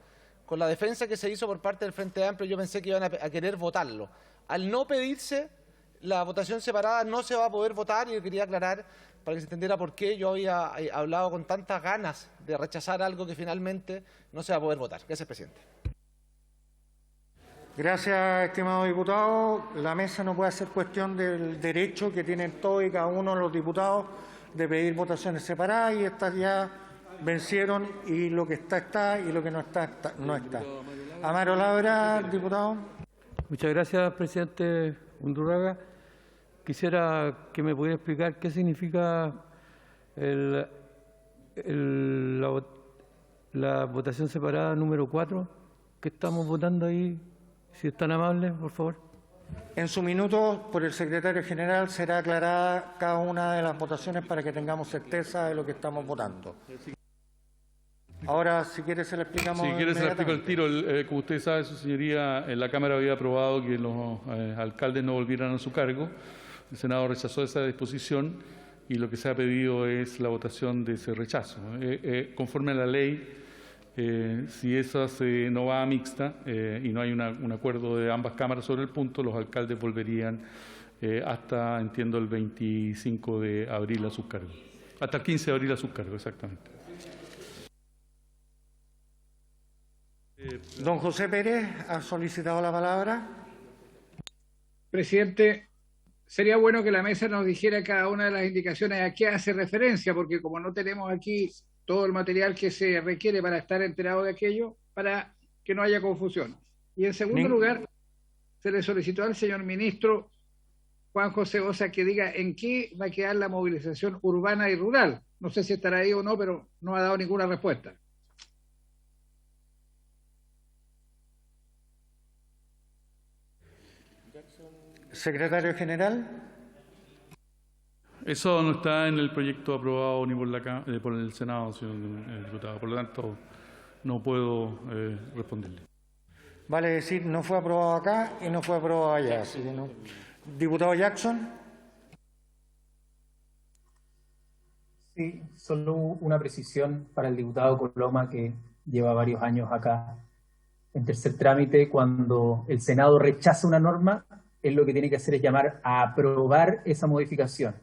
Con la defensa que se hizo por parte del Frente Amplio, yo pensé que iban a querer votarlo. Al no pedirse la votación separada, no se va a poder votar, y yo quería aclarar para que se entendiera por qué yo había hablado con tantas ganas de rechazar algo que finalmente no se va a poder votar. Gracias, presidente. Gracias, estimado diputado. La mesa no puede hacer cuestión del derecho que tienen todos y cada uno de los diputados de pedir votaciones separadas, y estas ya vencieron, y lo que está, y lo que no está, no está. Amaro Labra, diputado. Muchas gracias, presidente Undurraga. Quisiera que me pudiera explicar qué significa la votación separada número 4 que estamos votando ahí, si es tan amable, por favor. En su minuto, por el secretario general, será aclarada cada una de las votaciones para que tengamos certeza de lo que estamos votando. Ahora, si quiere, se lo explicamos. Si quiere, se lo explico al tiro. Como usted sabe, su señoría, en la Cámara había aprobado que los alcaldes no volvieran a su cargo. El Senado rechazó esa disposición y lo que se ha pedido es la votación de ese rechazo. Conforme a la ley, si esa no va a mixta y no hay un acuerdo de ambas cámaras sobre el punto, los alcaldes volverían hasta, entiendo, el 25 de abril a sus cargos. Hasta el 15 de abril a sus cargos, exactamente. Don José Pérez ha solicitado la palabra. Presidente, sería bueno que la mesa nos dijera cada una de las indicaciones a qué hace referencia, porque como no tenemos aquí todo el material que se requiere para estar enterado de aquello, para que no haya confusión. Y en segundo lugar, se le solicitó al señor ministro Juan José Osa que diga en qué va a quedar la movilización urbana y rural. No sé si estará ahí o no, pero no ha dado ninguna respuesta. Secretario general. Eso no está en el proyecto aprobado ni por el Senado, señor diputado. Por lo tanto, no puedo responderle. Vale decir, no fue aprobado acá y no fue aprobado allá. Así que no. Diputado Jackson. Sí, solo una precisión para el diputado Coloma, que lleva varios años acá en tercer trámite. Cuando el Senado rechaza una norma, él lo que tiene que hacer es llamar a aprobar esa modificación.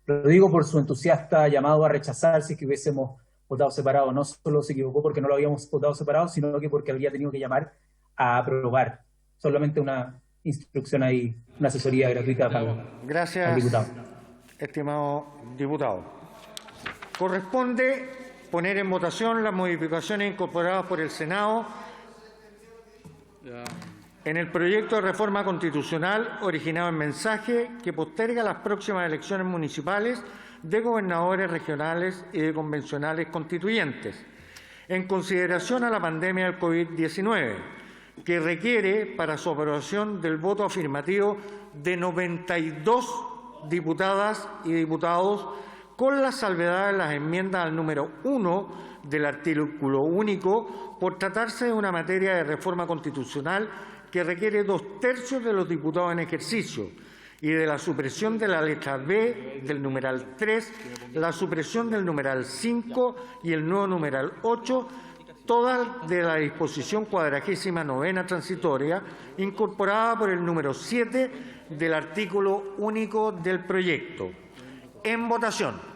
Lo digo por su entusiasta llamado a rechazar si es que hubiésemos votado separado. No solo se equivocó porque no lo habíamos votado separado, sino que porque habría tenido que llamar a aprobar. Solamente una instrucción ahí, una asesoría gratuita para el diputado. Estimado diputado. Corresponde poner en votación las modificaciones incorporadas por el Senado en el proyecto de reforma constitucional originado en mensaje que posterga las próximas elecciones municipales de gobernadores regionales y de convencionales constituyentes, en consideración a la pandemia del COVID-19, que requiere para su aprobación del voto afirmativo de 92 diputadas y diputados, con la salvedad de las enmiendas al número 1 del artículo único, por tratarse de una materia de reforma constitucional que requiere 2/3 de los diputados en ejercicio, y de la supresión de la letra B del numeral 3, la supresión del numeral 5 y el nuevo numeral 8, todas de la disposición 49ª transitoria, incorporada por el número 7 del artículo único del proyecto. En votación.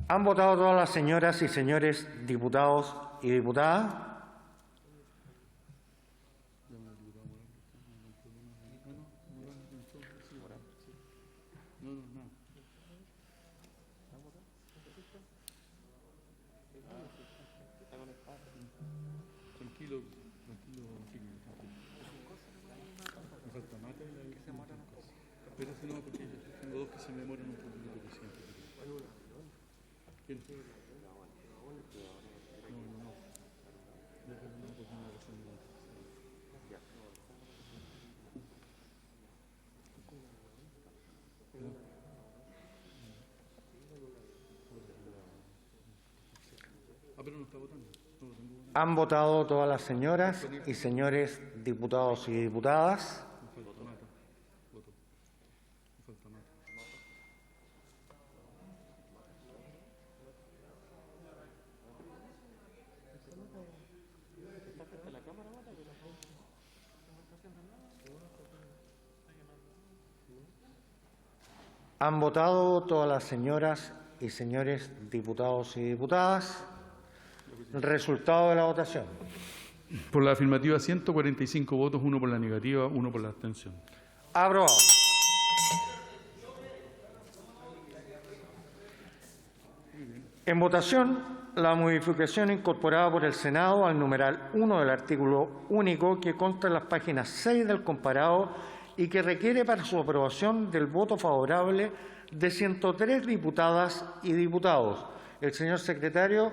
¿Han votado todas las señoras y señores diputados y diputadas? ¿Han votado todas las señoras y señores diputados y diputadas? ¿Han votado todas las señoras y señores diputados y diputadas? Resultado de la votación. Por la afirmativa, 145 votos, 1 por la negativa, 1 por la abstención. Aprobado. En votación, la modificación incorporada por el Senado al numeral 1 del artículo único, que consta en las páginas 6 del comparado y que requiere para su aprobación del voto favorable de 103 diputadas y diputados. El señor secretario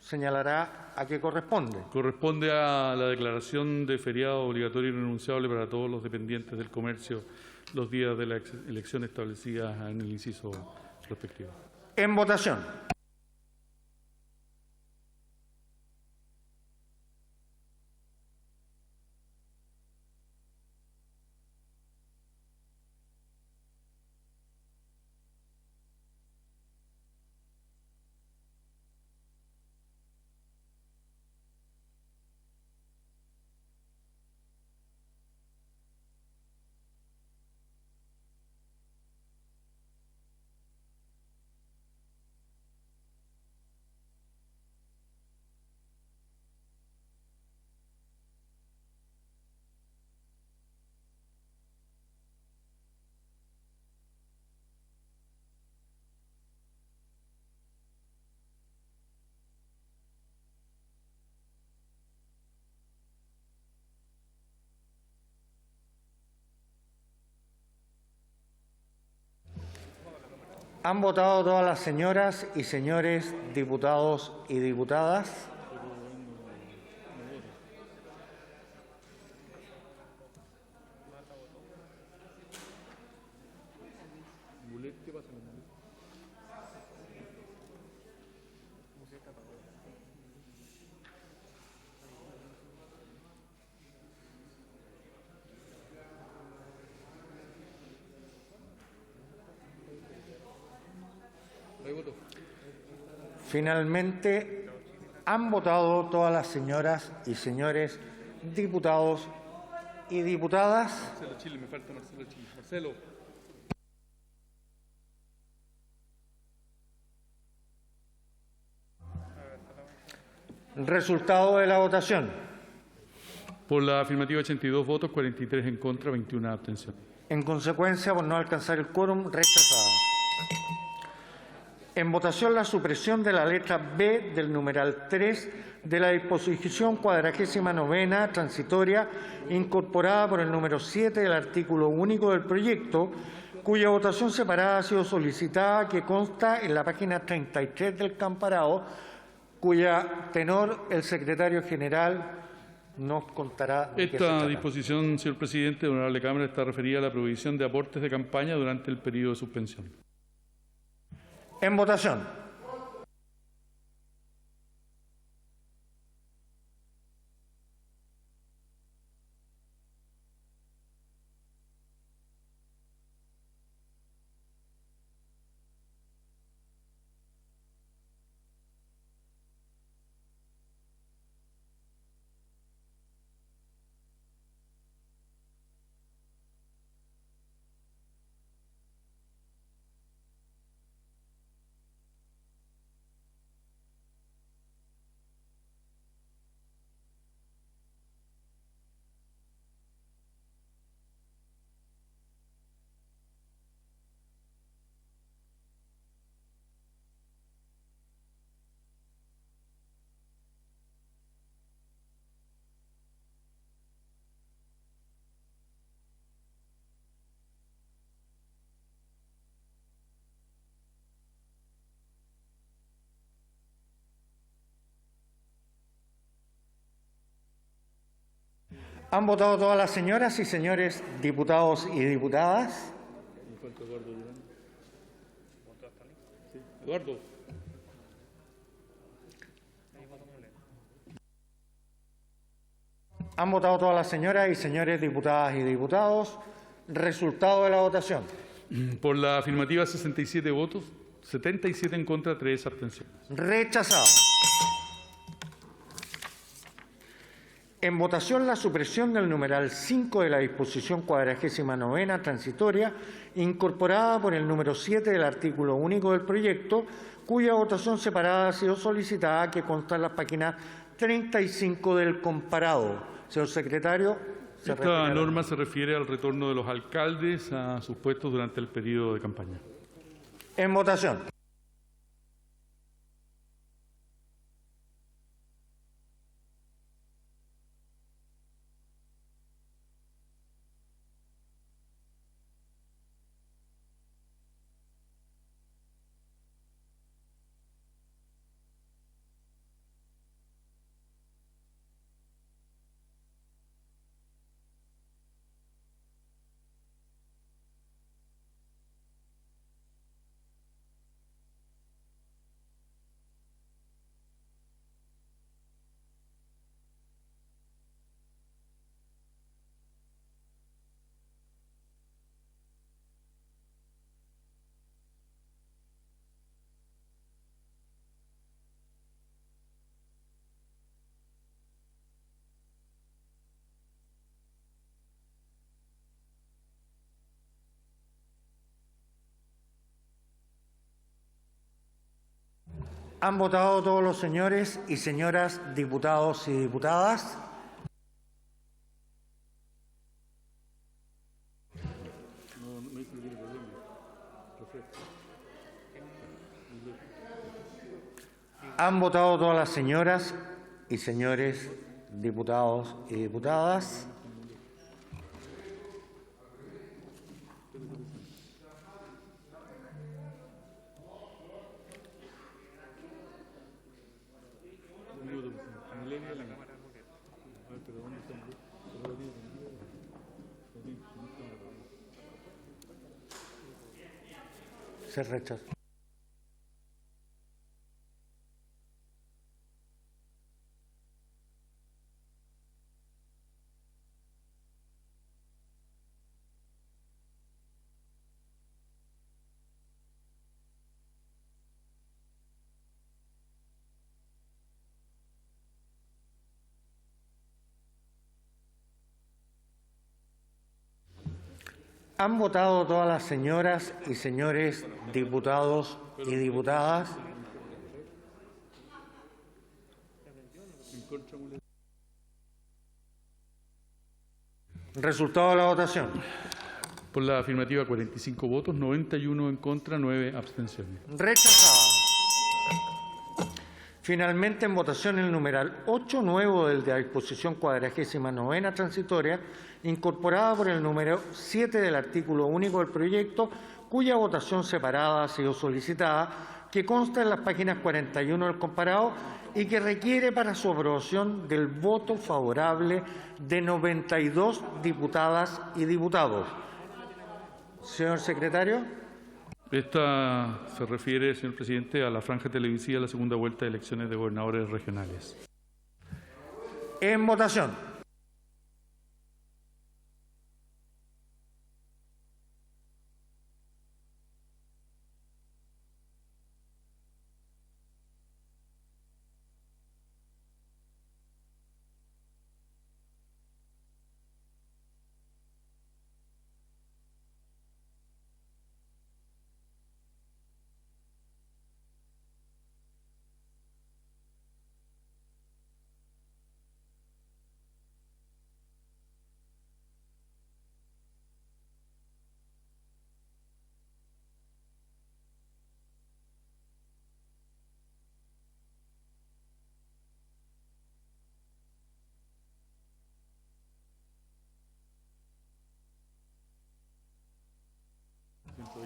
señalará a qué corresponde. Corresponde a la declaración de feriado obligatorio y renunciable para todos los dependientes del comercio los días de la elección establecidas en el inciso respectivo. En votación. ¿Han votado todas las señoras y señores diputados y diputadas? Finalmente, ¿han votado todas las señoras y señores diputados y diputadas? Marcelo Chile, me falta Marcelo Chile. Marcelo. Resultado de la votación. Por la afirmativa 82 votos, 43 en contra, 21 abstenciones. En consecuencia, por no alcanzar el quórum, rechazada. En votación la supresión de la letra B del numeral 3 de la disposición 49ª transitoria incorporada por el número 7 del artículo único del proyecto, cuya votación separada ha sido solicitada, que consta en la página 33 del camparado, cuya tenor el secretario general nos contará. De qué se Esta trata. disposición, señor presidente, de honorable Cámara, está referida a la provisión de aportes de campaña durante el periodo de suspensión. En votación. ¿Han votado todas las señoras y señores diputados y diputadas? Eduardo. ¿Han votado todas las señoras y señores diputadas y diputados? Resultado de la votación. Por la afirmativa 67 votos, 77 en contra, 3 abstenciones. Rechazado. En votación la supresión del numeral 5 de la disposición 49ª transitoria incorporada por el número 7 del artículo único del proyecto, cuya votación separada ha sido solicitada, que consta en las páginas 35 del comparado. Señor secretario. Esta norma se refiere al retorno de los alcaldes a sus puestos durante el periodo de campaña. En votación. ¿Han votado todos los señores y señoras diputados y diputadas? ¿Han votado todas las señoras y señores diputados y diputadas? Se rechazó. ¿Han votado todas las señoras y señores diputados y diputadas? Resultado de la votación. Por la afirmativa, 45 votos, 91 en contra, 9 abstenciones. Rechazada. Finalmente, en votación el numeral 8 nuevo del de la disposición 49ª transitoria, incorporada por el número 7 del artículo único del proyecto, cuya votación separada ha sido solicitada, que consta en las páginas 41 del comparado y que requiere para su aprobación del voto favorable de 92 diputadas y diputados. Señor secretario. Esta se refiere, señor presidente, a la franja televisiva de la segunda vuelta de elecciones de gobernadores regionales. En votación.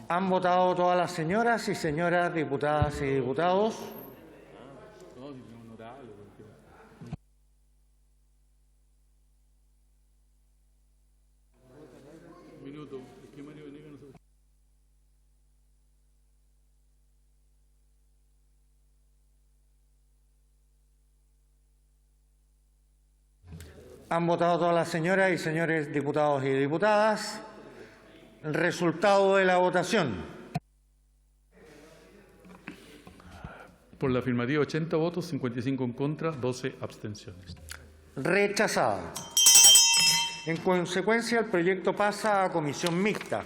¿Han votado todas las señoras y señoras diputadas y diputados? ¿Han votado todas las señoras y señores diputados y diputadas? El resultado de la votación. Por la afirmativa, 80 votos, 55 en contra, 12 abstenciones. Rechazada. En consecuencia, el proyecto pasa a comisión mixta.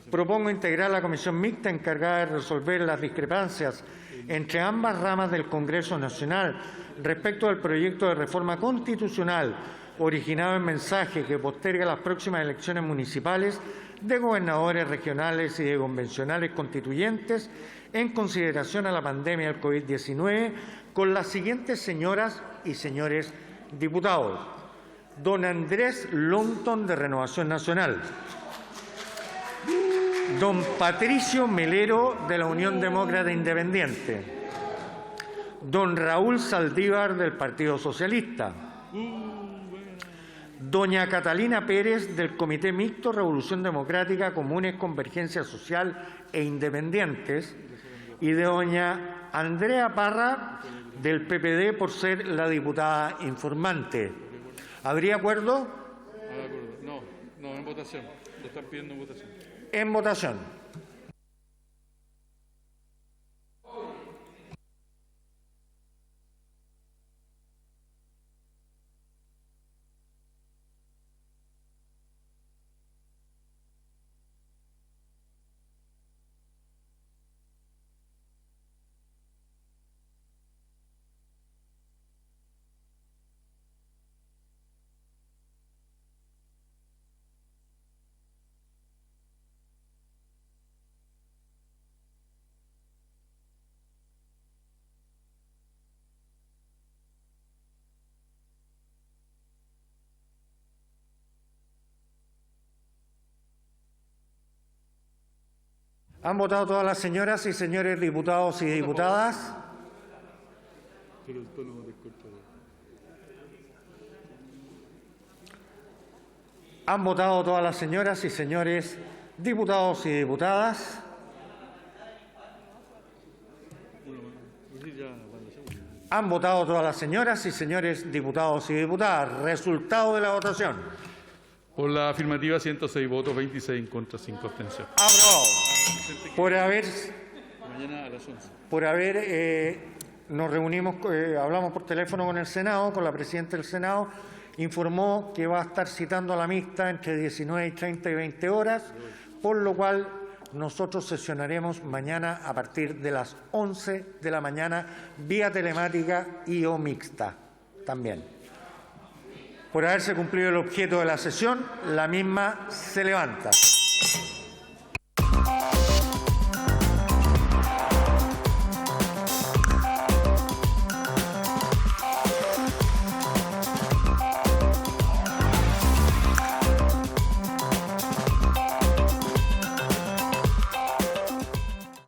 Propongo integrar la comisión mixta encargada de resolver las discrepancias entre ambas ramas del Congreso Nacional respecto al proyecto de reforma constitucional originado en mensaje que posterga las próximas elecciones municipales de gobernadores regionales y de convencionales constituyentes en consideración a la pandemia del COVID-19 con las siguientes señoras y señores diputados. Don Andrés Longton, de Renovación Nacional. Don Patricio Melero, de la Unión Demócrata Independiente. Don Raúl Saldívar, del Partido Socialista. Doña Catalina Pérez, del Comité Mixto Revolución Democrática, Comunes, Convergencia Social e Independientes, y de doña Andrea Parra, del PPD, por ser la diputada informante. ¿Habría acuerdo? No, en votación. Lo están pidiendo en votación. En votación. ¿Han votado todas las señoras y señores diputados y diputadas? ¿Han votado todas las señoras y señores diputados y diputadas? Han votado todas las señoras y señores diputados y diputadas. Resultado de la votación. Por la afirmativa, 106 votos, 26 en contra, 5 abstenciones. Aprobado. Mañana a las 11. Nos reunimos, hablamos por teléfono con el Senado, con la presidenta del Senado, informó que va a estar citando a la mixta entre 19:30 y 20 horas, por lo cual nosotros sesionaremos mañana a partir de las 11 de la mañana, vía telemática y o mixta también. Por haberse cumplido el objeto de la sesión, la misma se levanta.